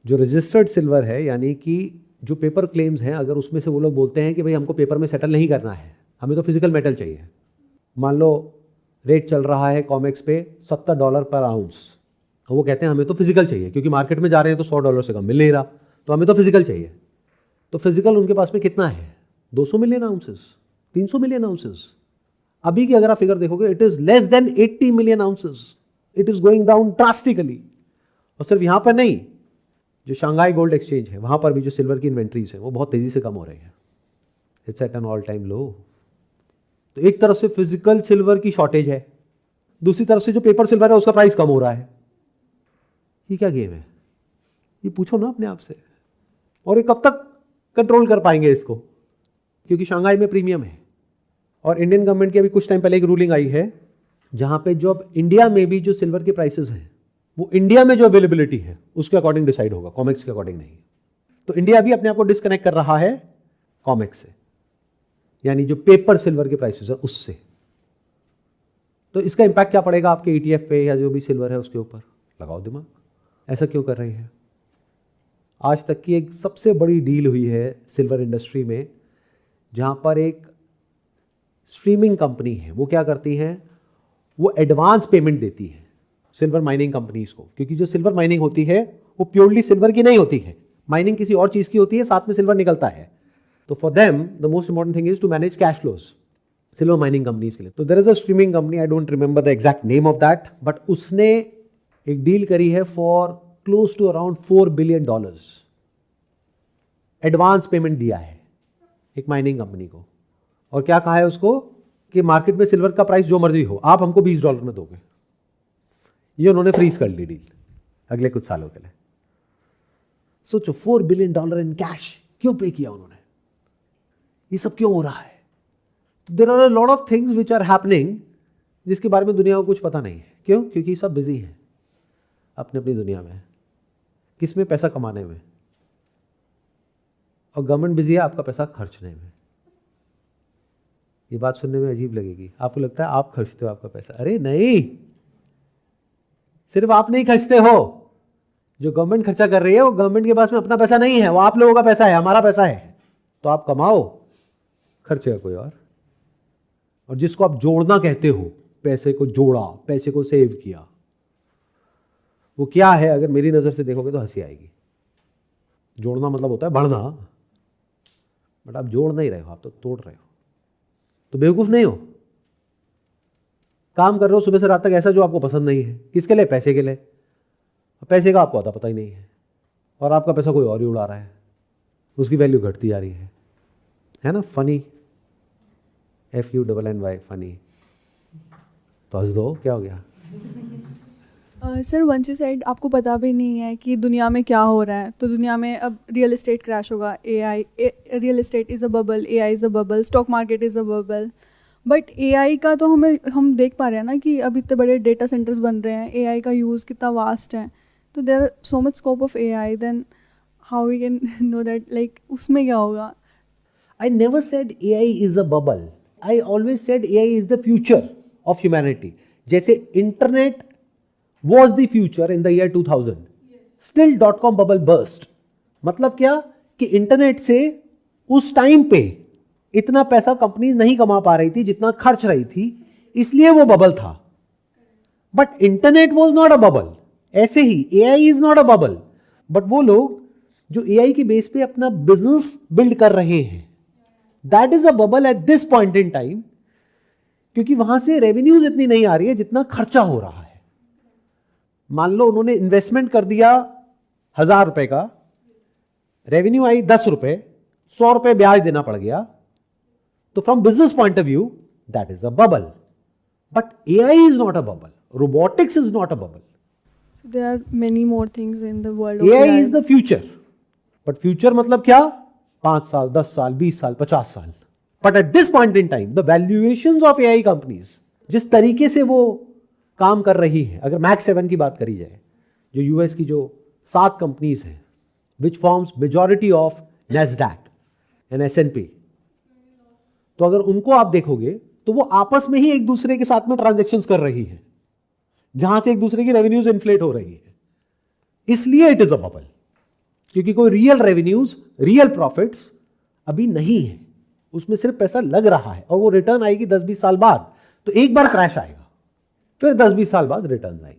जो रजिस्टर्ड सिल्वर है, यानी कि जो पेपर क्लेम्स हैं, अगर उसमें से वो लोग बोलते हैं कि भाई हमको पेपर में सेटल नहीं करना है, हमें तो फिजिकल मेटल चाहिए। मान लो रेट चल रहा है कॉमेक्स पे $70 पर आउंस, वो कहते हैं हमें तो फिजिकल चाहिए, क्योंकि मार्केट में जा रहे हैं तो $100 से कम मिल नहीं रहा, तो हमें तो फिजिकल चाहिए। तो फिजिकल उनके पास में कितना है, 200 मिलियन आउंसेस, 300 मिलियन आउंसेस। अभी की अगर आप फिगर देखोगे, it is less than 80 million ounces. It is going down drastically. और सिर्फ यहां पर नहीं, जो शंघाई गोल्ड एक्सचेंज है वहां पर भी जो सिल्वर की इन्वेंट्रीज है वो बहुत तेजी से कम हो रही है। It's at an all time low. तो एक तरफ से फिजिकल सिल्वर की शॉर्टेज है, दूसरी तरफ से जो पेपर सिल्वर है उसका प्राइस कम हो रहा है। ये क्या गेम है, ये पूछो ना अपने आप से। और ये कब तक कंट्रोल कर पाएंगे इसको, क्योंकि शंघाई में प्रीमियम है। और इंडियन गवर्नमेंट की अभी कुछ टाइम पहले एक रूलिंग आई है जहां पे जो अब इंडिया में भी जो सिल्वर के प्राइसेस हैं वो इंडिया में जो अवेलेबिलिटी है उसके अकॉर्डिंग डिसाइड होगा, कॉमेक्स के अकॉर्डिंग नहीं। तो इंडिया भी अपने आप को डिस्कनेक्ट कर रहा है कॉमेक्स से, यानी जो पेपर सिल्वर के प्राइसेस है उससे। तो इसका इंपैक्ट क्या पड़ेगा आपके ETF पे या जो भी सिल्वर है उसके ऊपर? लगाओ दिमाग। ऐसा क्यों कर रही है? आज तक की एक सबसे बड़ी डील हुई है सिल्वर इंडस्ट्री में, जहां पर एक स्ट्रीमिंग कंपनी है, वो क्या करती है, वो एडवांस पेमेंट देती है सिल्वर माइनिंग कंपनीज को, क्योंकि जो सिल्वर माइनिंग होती है वो प्योरली सिल्वर की नहीं होती है, माइनिंग किसी और चीज की होती है, साथ में सिल्वर निकलता है। तो for them the most important thing is to manage cash flows, silver mining companies के लिए। तो there is a streaming company, I don't remember the exact name of that, but उसने एक डील करी है for close to around $4 billion. Advance payment दिया है एक माइनिंग कंपनी को, और क्या कहा है उसको कि मार्केट में सिल्वर का प्राइस जो मर्जी हो, आप हमको $20 में दोगे। ये उन्होंने फ्रीज कर ली डील अगले कुछ सालों के लिए। सोचो, $4 बिलियन इन कैश क्यों पे किया उन्होंने? ये सब क्यों हो रहा है? तो there are a lot of things which are happening जिसके बारे में दुनिया को कुछ पता नहीं है। क्यों? क्योंकि सब बिजी हैं अपनी अपनी दुनिया में, किसमें पैसा कमाने में, और गवर्नमेंट बिजी है आपका पैसा खर्चने में। ये बात सुनने में अजीब लगेगी, आपको लगता है आप खर्चते हो आपका पैसा। अरे नहीं, सिर्फ आप नहीं खर्चते हो, जो गवर्नमेंट खर्चा कर रही है वो गवर्नमेंट के पास में अपना पैसा नहीं है, वो आप लोगों का पैसा है, हमारा पैसा है। तो आप कमाओ, खर्चेगा कोई और जिसको आप जोड़ना कहते हो, पैसे को जोड़ा, पैसे को सेव किया, वो क्या है? अगर मेरी नजर से देखोगे तो हंसी आएगी। जोड़ना मतलब होता है बढ़ना, बट आप जोड़ नहीं रहे हो, आप तो तोड़ रहे हो। तो बेवकूफ नहीं हो, काम कर रहे हो सुबह से रात तक ऐसा जो आपको पसंद नहीं है। किसके लिए? पैसे के लिए। पैसे का आपको आता पता ही नहीं है, और आपका पैसा कोई और ही उड़ा रहा है, उसकी वैल्यू घटती जा रही है ना? Funny, FUNNY, funny. तो हंस दो, क्या हो गया? सर वंस यू सेड आपको पता भी नहीं है कि दुनिया में क्या हो रहा है, तो दुनिया में अब रियल एस्टेट क्रैश होगा, real estate is a bubble, AI is a bubble, stock market is a bubble. But AI का तो हम देख पा रहे हैं ना कि अब इतने बड़े डेटा सेंटर्स बन रहे हैं, एआई का यूज़ कितना वास्ट है, तो there are so much scope of AI, then how we can know that like उसमें क्या होगा? I never said AI is a bubble. I always said AI is the future of humanity. जैसे internet was the future in the year 2000. Still .com bubble burst. मतलब क्या कि internet से उस time पे इतना पैसा कंपनीज नहीं कमा पा रही थी जितना खर्च रही थी, इसलिए वो बबल था. But internet was not a bubble. ऐसे ही AI is not a bubble. But वो लोग जो AI की बेस पे अपना बिजनेस बिल्ड कर रहे हैं, that is a bubble at this point in time, क्योंकि वहां से रेवेन्यूज इतनी नहीं आ रही है जितना खर्चा हो रहा है. मान लो उन्होंने इन्वेस्टमेंट कर दिया 1000 रुपए का, रेवेन्यू आई 10 रुपए, 100 रुपए ब्याज देना पड़ गया, तो from business point of view that is a bubble. But AI is not a bubble, robotics is not a bubble. So there are many more things in the world of AI AI. Is the future. But future मतलब क्या? 5 साल, 10 साल, 20 साल, 50 साल. But at this point in time the valuations of AI companies, जिस तरीके से वो काम कर रही है, अगर मैक्स 7 की बात करी जाए, जो यूएस की जो 7 कंपनीज हैं which forms majority of NASDAQ and S&P, तो अगर उनको आप देखोगे तो वो आपस में ही एक दूसरे के साथ में ट्रांजेक्शन्स कर रही है, जहां से एक दूसरे की रेवेन्यूज इन्फ्लेट हो रही है. इसलिए इट इज अ बबल, क्योंकि कोई रियल रेवेन्यूज, रियल प्रॉफिट्स अभी नहीं है. उसमें सिर्फ पैसा लग रहा है और वो रिटर्न आएगी 10-20 साल बाद. तो एक बार क्रैश आएगा, फिर 10-20 साल बाद रिटर्न आएगी.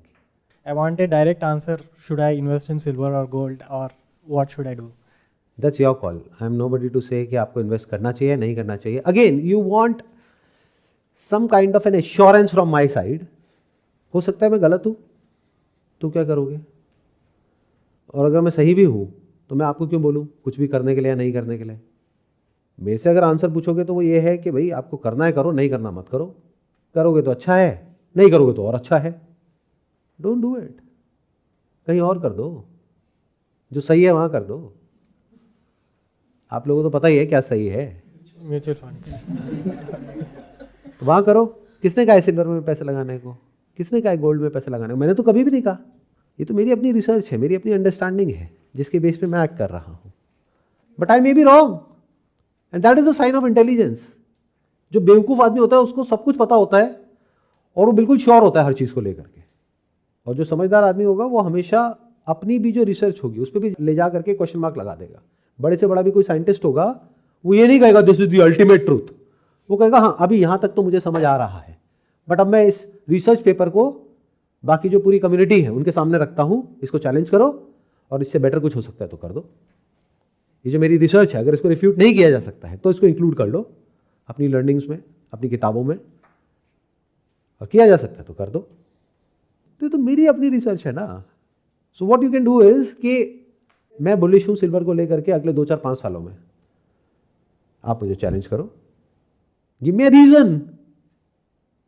I want a direct answer. Should I invest in silver or gold, or what should I do? That's your call. I am nobody to say कि आपको इन्वेस्ट करना चाहिए नहीं करना चाहिए. Again, you want some kind of an assurance from my side. हो सकता है मैं गलत हूं, तो क्या करोगे? और अगर मैं सही भी हूं तो मैं आपको क्यों बोलूं कुछ भी करने के लिए या नहीं करने के लिए? मेरे से अगर आंसर पूछोगे तो वो ये है कि भाई आपको करना है करो, नहीं करना मत करो. करोगे तो अच्छा है, नहीं करोगे तो और अच्छा है. Don't do it. कहीं और कर दो, जो सही है वहां कर दो. आप लोगों को तो पता ही है क्या सही है. Mutual funds. तो वहां करो. किसने कहा है सिल्वर में पैसे लगाने को? किसने कहा है गोल्ड में पैसे लगाने को? मैंने तो कभी भी नहीं कहा. ये तो मेरी अपनी रिसर्च है, मेरी अपनी अंडरस्टैंडिंग है, जिसके बेस पे मैं एक्ट कर रहा हूं. But I may be wrong, and that is a sign of intelligence. जो बेवकूफ आदमी होता है उसको सब कुछ पता होता है और वो बिल्कुल श्योर होता है हर चीज को लेकर के. और जो समझदार आदमी होगा वो हमेशा अपनी भी जो रिसर्च होगी उस पर भी ले जा करके क्वेश्चन मार्क लगा देगा. बड़े से बड़ा भी कोई साइंटिस्ट होगा वो ये नहीं कहेगा this is the ultimate truth. वो कहेगा हाँ अभी यहां तक तो मुझे समझ आ रहा है, बट अब मैं इस रिसर्च पेपर को बाकी जो पूरी कम्युनिटी है उनके सामने रखता हूं, इसको चैलेंज करो और इससे बेटर कुछ हो सकता है तो कर दो. ये जो मेरी रिसर्च है अगर इसको रिफ्यूट नहीं किया जा सकता है तो इसको इंक्लूड कर लो अपनी लर्निंग्स में, अपनी किताबों में, और किया जा सकता है तो कर दो. तो ये तो मेरी अपनी रिसर्च है ना. So what you can do is कि मैं बुलिश हूं सिल्वर को लेकर के अगले 2-4-5 सालों में. आप मुझे चैलेंज करो, गिव मी अ रीजन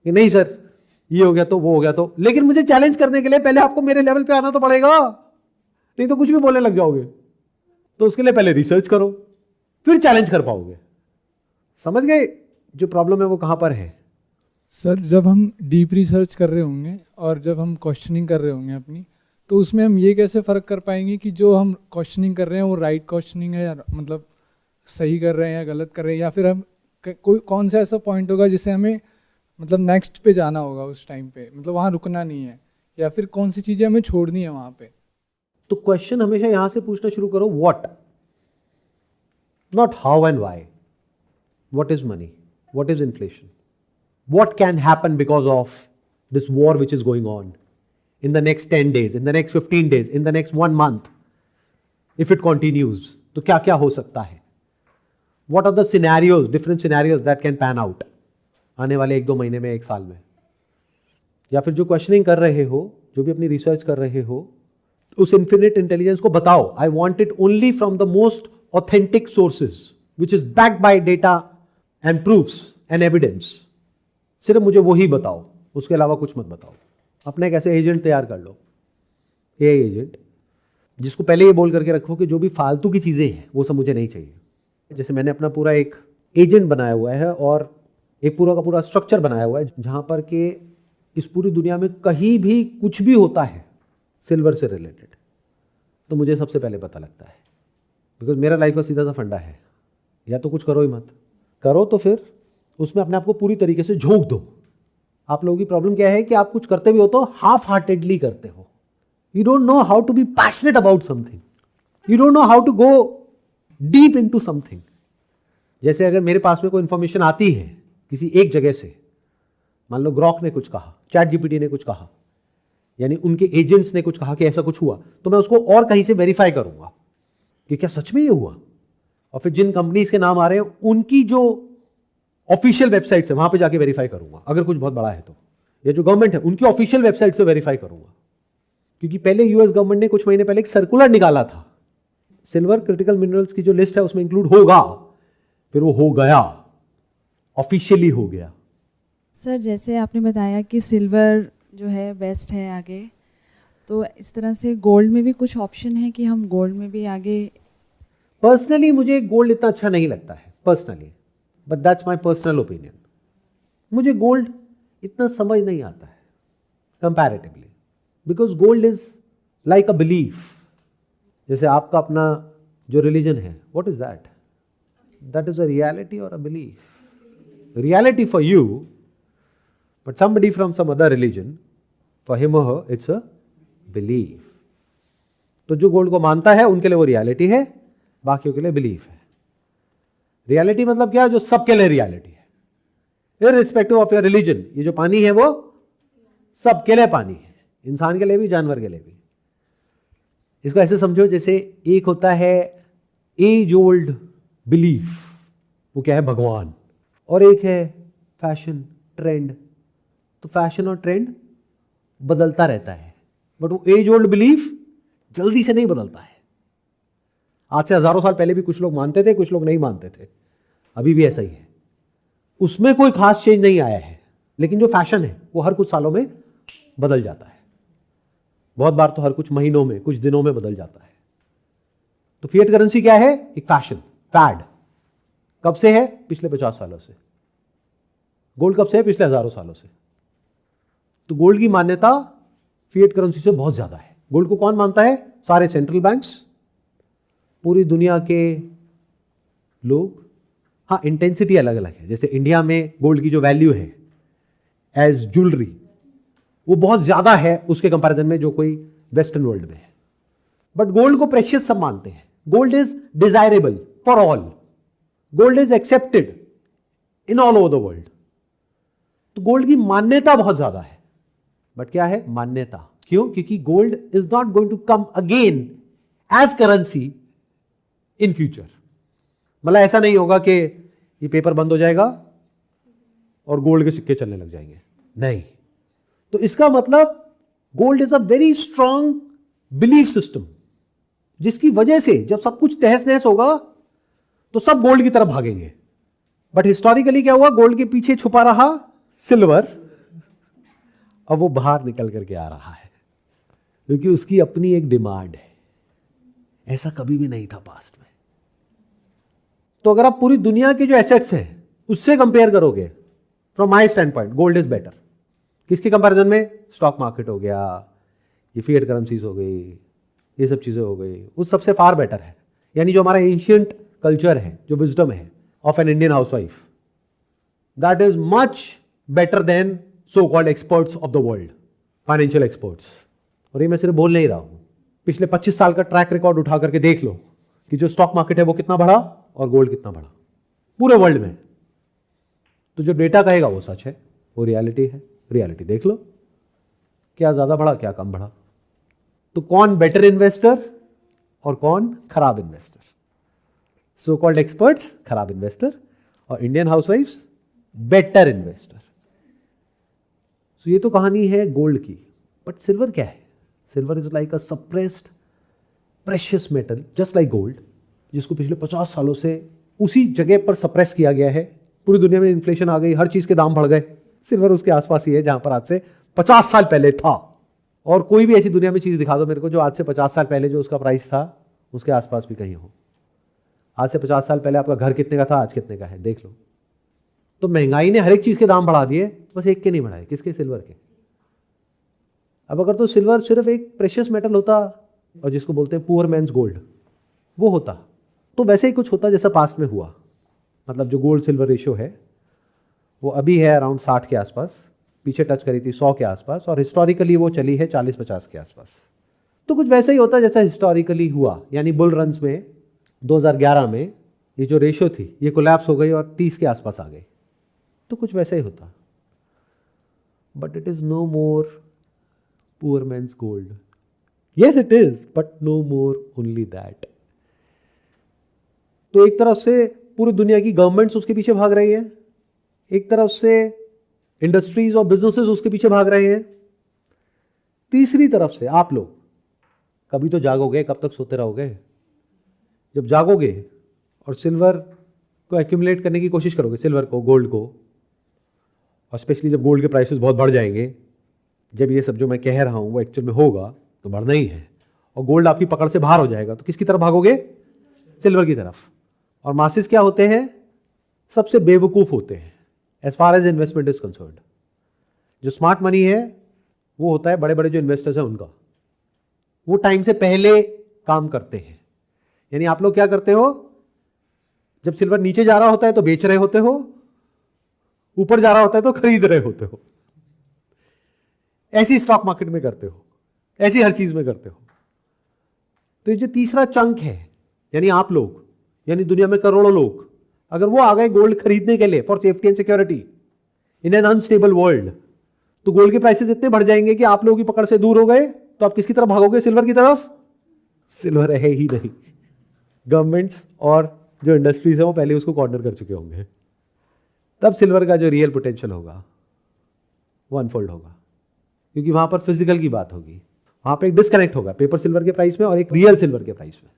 कि नहीं सर ये हो गया तो वो हो गया तो. लेकिन मुझे चैलेंज करने के लिए पहले आपको मेरे लेवल पे आना तो पड़ेगा, नहीं तो कुछ भी बोलने लग जाओगे. तो उसके लिए पहले रिसर्च करो, फिर चैलेंज कर पाओगे. समझ गए जो प्रॉब्लम है वो कहां पर है? सर जब हम डीप रिसर्च कर रहे होंगे और जब हम क्वेश्चनिंग कर रहे होंगे अपनी, तो उसमें हम ये कैसे फ़र्क कर पाएंगे कि जो हम क्वेश्चनिंग कर रहे हैं वो राइट क्वेश्चनिंग है, या मतलब सही कर रहे हैं या गलत कर रहे हैं, या फिर हम कोई कौन सा ऐसा पॉइंट होगा जिसे हमें मतलब नेक्स्ट पे जाना होगा उस टाइम पे, मतलब वहाँ रुकना नहीं है, या फिर कौन सी चीज़ें हमें छोड़नी है वहाँ पे? तो क्वेश्चन हमेशा यहां से पूछना शुरू करो, what, not how and why. What is money, what is inflation, what can happen because of this war which is going on in the next 10 days, in the next 15 days, in the next 1 month, if it continues. तो क्या क्या हो सकता है? What are the scenarios, different scenarios that can pan out आने वाले 1-2 महीने में, 1 साल में? या फिर जो क्वेश्चनिंग कर रहे हो, जो भी अपनी रिसर्च कर रहे हो, उस इन्फिनिट इंटेलिजेंस को बताओ, I want it only from the most authentic sources which is backed by data and proofs and evidence. सिर्फ मुझे वही बताओ, उसके अलावा कुछ मत बताओ. अपना एक ऐसे एजेंट तैयार कर लो, एआई एजेंट, जिसको पहले ये बोल करके रखो कि जो भी फालतू की चीज़ें हैं वो सब मुझे नहीं चाहिए। जैसे मैंने अपना पूरा एक एजेंट बनाया हुआ है और एक पूरा का पूरा स्ट्रक्चर बनाया हुआ है जहाँ पर कि इस पूरी दुनिया में कहीं भी कुछ भी होता है सिल्वर से रिलेटेड तो मुझे सबसे पहले पता लगता है। बिकॉज मेरा लाइफ का सीधा सा फंडा है, या तो कुछ करो ही मत, करो तो फिर उसमें अपने आप को पूरी तरीके से झोंक दो। आप लोगों की प्रॉब्लम क्या है कि आप कुछ करते भी हो तो हाफ हार्टेडली करते हो। You don't know how to be passionate about something, you don't know how to go deep into something. जैसे अगर मेरे पास में कोई इंफॉर्मेशन आती है किसी एक जगह से, मान लो ग्रॉक ने कुछ कहा, चैट जीपीटी ने कुछ कहा, यानी उनके एजेंट्स ने कुछ कहा कि ऐसा कुछ हुआ, तो मैं उसको और कहीं से वेरीफाई करूंगा कि क्या सच में ये हुआ। और फिर जिन कंपनीज के नाम आ रहे हैं उनकी जो ऑफिशियल वेबसाइट है वहां पे जाके वेरीफाई करूंगा, अगर कुछ बहुत बड़ा है तो। या जो गवर्नमेंट है उनकी ऑफिशियल वेबसाइट से वेरीफाई करूंगा, क्योंकि पहले यूएस गवर्नमेंट ने कुछ महीने पहले एक सर्कुलर निकाला था, सिल्वर क्रिटिकल मिनरल्स की जो लिस्ट है उसमें इंक्लूड होगा, फिर वो हो गया, ऑफिशियली हो गया। सर जैसे आपने बताया कि सिल्वर जो है बेस्ट है आगे, तो इस तरह से गोल्ड में भी कुछ ऑप्शन है कि हम गोल्ड में भी आगे? पर्सनली मुझे गोल्ड इतना अच्छा नहीं लगता है personally, but that's my personal opinion. मुझे गोल्ड इतना समझ नहीं आता है comparatively, because gold is like a belief. जैसे आपका अपना जो रिलीजन है, what is that? That is a reality और a belief. Reality for you, but somebody from some other religion, for him or her it's a belief. तो जो gold को मानता है उनके लिए वो रियलिटी है, बाकियों के लिए बिलीफ है। रियलिटी मतलब क्या? जो सबके लिए रियलिटी है, इररिस्पेक्टिव ऑफ योर रिलीजन। ये जो पानी है वो सबके लिए पानी है, इंसान के लिए भी, जानवर के लिए भी। इसको ऐसे समझो जैसे एक होता है एज ओल्ड बिलीफ, वो क्या है? भगवान। और एक है फैशन, ट्रेंड। तो फैशन और ट्रेंड बदलता रहता है, बट वो एज ओल्ड बिलीफ जल्दी से नहीं बदलता है। आज से हजारों साल पहले भी कुछ लोग मानते थे, कुछ लोग नहीं मानते थे, अभी भी ऐसा ही है। उसमें कोई खास चेंज नहीं आया है, लेकिन जो फैशन है वो हर कुछ सालों में बदल जाता है। बहुत बार तो हर कुछ महीनों में, कुछ दिनों में बदल जाता है। तो फिएट करेंसी क्या है? एक फैशन, फैड। कब से है? पिछले 50 सालों से। गोल्ड कब से है? पिछले हजारों सालों से। तो गोल्ड की मान्यता फिएट करेंसी से बहुत ज्यादा है। गोल्ड को कौन मानता है? सारे सेंट्रल बैंक्स, पूरी दुनिया के लोग। हाँ, इंटेंसिटी अलग अलग है। जैसे इंडिया में गोल्ड की जो वैल्यू है एज ज्वेलरी, वो बहुत ज्यादा है उसके कंपैरिजन में जो कोई वेस्टर्न वर्ल्ड में है। बट गोल्ड को प्रेशियस सब मानते हैं। Gold is desirable for all, gold is accepted in all over the world. तो गोल्ड की मान्यता बहुत ज्यादा है। बट क्या है? मान्यता। क्यों? क्योंकि gold is not going to come again as currency in future. मतलब ऐसा नहीं होगा कि ये पेपर बंद हो जाएगा और गोल्ड के सिक्के चलने लग जाएंगे, नहीं। तो इसका मतलब gold is a very strong belief system, जिसकी वजह से जब सब कुछ तहस नहस होगा तो सब गोल्ड की तरफ भागेंगे। बट हिस्टोरिकली क्या हुआ? गोल्ड के पीछे छुपा रहा सिल्वर, अब वो बाहर निकल करके आ रहा है, क्योंकि उसकी अपनी एक डिमांड है। ऐसा कभी भी नहीं था पास्ट में। तो अगर आप पूरी दुनिया के जो एसेट्स हैं उससे कंपेयर करोगे, from my stand point gold is better. किसके कंपैरिजन में? स्टॉक मार्केट हो गया, ये फिएट करेंसीज हो गई, ये सब चीजें हो गई, उस सबसे फार बेटर है। यानी जो हमारा एंशियंट कल्चर है, जो विजडम है of an Indian housewife, that is much better than so called experts of the world, financial experts. और ये मैं सिर्फ बोल नहीं रहा हूं, पिछले 25 साल का ट्रैक रिकॉर्ड उठा करके देख लो कि जो स्टॉक मार्केट है वो कितना बढ़ा और गोल्ड कितना बढ़ा पूरे वर्ल्ड में। तो जो डेटा कहेगा वो सच है, वो रियलिटी है। रियलिटी देख लो, क्या ज्यादा बढ़ा, क्या कम बढ़ा। तो कौन बेटर इन्वेस्टर और कौन खराब इन्वेस्टर? सो कॉल्ड एक्सपर्ट्स खराब इन्वेस्टर और इंडियन हाउसवाइफ्स बेटर इन्वेस्टर। सो ये तो कहानी है गोल्ड की। बट सिल्वर क्या है? Silver is like a suppressed precious metal, just like gold, जिसको पिछले 50 सालों से उसी जगह पर सप्रेस किया गया है। पूरी दुनिया में इन्फ्लेशन आ गई, हर चीज के दाम बढ़ गए, सिल्वर उसके आसपास ही है जहां पर आज से 50 साल पहले था। और कोई भी ऐसी दुनिया में चीज़ दिखा दो मेरे को जो आज से 50 साल पहले जो उसका प्राइस था उसके आसपास भी कहीं हो। आज से 50 साल पहले आपका घर कितने का था, आज कितने का है, देख लो। तो महंगाई ने हर एक चीज़ के दाम बढ़ा दिए, बस एक के नहीं बढ़ाए। किसके? सिल्वर के। अब अगर तो सिल्वर सिर्फ एक प्रेशियस मेटल होता और जिसको बोलते हैं पुअर मैन्स गोल्ड वो होता, तो वैसे ही कुछ होता जैसा पास्ट में हुआ। मतलब जो गोल्ड सिल्वर रेशियो है वो अभी है अराउंड 60 के आसपास, पीछे टच करी थी 100 के आसपास, और हिस्टोरिकली वो चली है 40-50 के आसपास। तो कुछ वैसा ही होता जैसा हिस्टोरिकली हुआ, यानी बुल रन्स में 2011 में ये जो रेशियो थी ये कोलैप्स हो गई और 30 के आसपास आ गई, तो कुछ वैसा ही होता। But it is no more poor man's gold. Yes it is, but no more only that. तो एक तरफ से पूरी दुनिया की गवर्नमेंट्स उसके पीछे भाग रही है, एक तरफ से इंडस्ट्रीज और बिजनेसेस उसके पीछे भाग रहे हैं, तीसरी तरफ से आप लोग कभी तो जागोगे, कब तक सोते रहोगे? जब जागोगे और सिल्वर को एक्यूमुलेट करने की कोशिश करोगे, सिल्वर को, गोल्ड को, और स्पेशली जब गोल्ड के प्राइसेस बहुत बढ़ जाएंगे, जब ये सब जो मैं कह रहा हूं वो एक्चुअल में होगा तो बढ़ना ही है, और गोल्ड आपकी पकड़ से बाहर हो जाएगा, तो किसकी तरफ भागोगे? सिल्वर की तरफ। और मासेस क्या होते हैं? सबसे बेवकूफ होते हैं as far as investment is concerned. जो स्मार्ट मनी है वो होता है बड़े बड़े जो इन्वेस्टर्स हैं उनका, वो टाइम से पहले काम करते हैं। यानी आप लोग क्या करते हो, जब सिल्वर नीचे जा रहा होता है तो बेच रहे होते हो, ऊपर जा रहा होता है तो खरीद रहे होते हो। ऐसी स्टॉक मार्केट में करते हो, ऐसी हर चीज में करते हो। तो ये जो तीसरा चंक है, यानी आप लोग, यानी दुनिया में करोड़ों लोग, अगर वो आ गए गोल्ड खरीदने के लिए for safety and security in an unstable world, तो गोल्ड के प्राइसेस इतने बढ़ जाएंगे कि आप लोगों की पकड़ से दूर हो गए, तो आप किसकी तरफ भागोगे? सिल्वर की तरफ। सिल्वर है ही नहीं, गवर्नमेंट्स और जो इंडस्ट्रीज है वो पहले उसको कॉर्नर कर चुके होंगे। तब सिल्वर का जो रियल पोटेंशियल होगा वो अनफोल्ड होगा, क्योंकि वहां पर फिजिकल की बात होगी, वहां पर एक डिस्कनेक्ट होगा पेपर सिल्वर के प्राइस में और एक रियल सिल्वर के प्राइस में।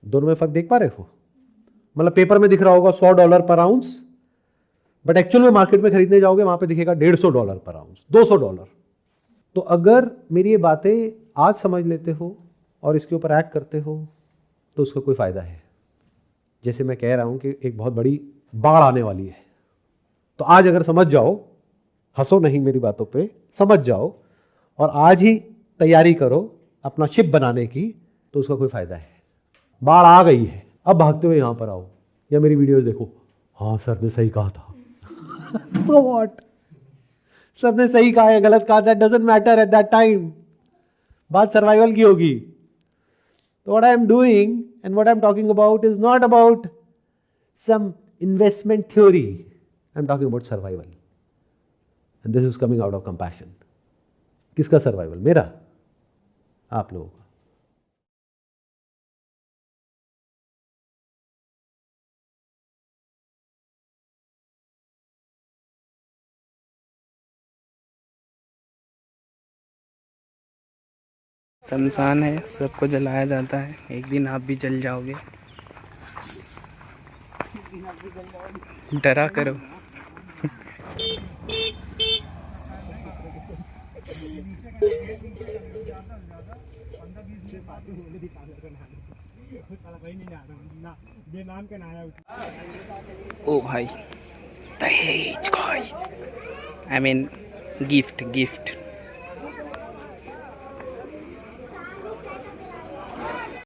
दोनों में फर्क देख पा रहे हो? मतलब पेपर में दिख रहा होगा $100 पर आउंस, बट एक्चुअल में मार्केट में खरीदने जाओगे वहां पे दिखेगा $150 पर आउंस, $200। तो अगर मेरी ये बातें आज समझ लेते हो और इसके ऊपर एक्ट करते हो तो उसका कोई फायदा है। जैसे मैं कह रहा हूं कि एक बहुत बड़ी बाढ़ आने वाली है, तो आज अगर समझ जाओ, हंसो नहीं मेरी बातों पे, समझ जाओ और आज ही तैयारी करो अपना शिप बनाने की, तो उसका कोई फायदा है। बाढ़ आ गई है, अब भागते हुए यहां पर आओ या मेरी वीडियोस देखो, हाँ सर ने सही कहा था। So what? सर ने सही कहा है, गलत कहा, that doesn't matter at that time. बात सर्वाइवल की होगी। तो what I am doing and what I am talking about is not about some investment theory, I am talking about survival, and this is coming out of compassion. किसका survival? मेरा, आप लोगों का। शमशान है, सबको जलाया जाता है, एक दिन आप भी जल जाओगे। डरा करो। ओ भाई, दहेज गाइस, आई मीन गिफ्ट।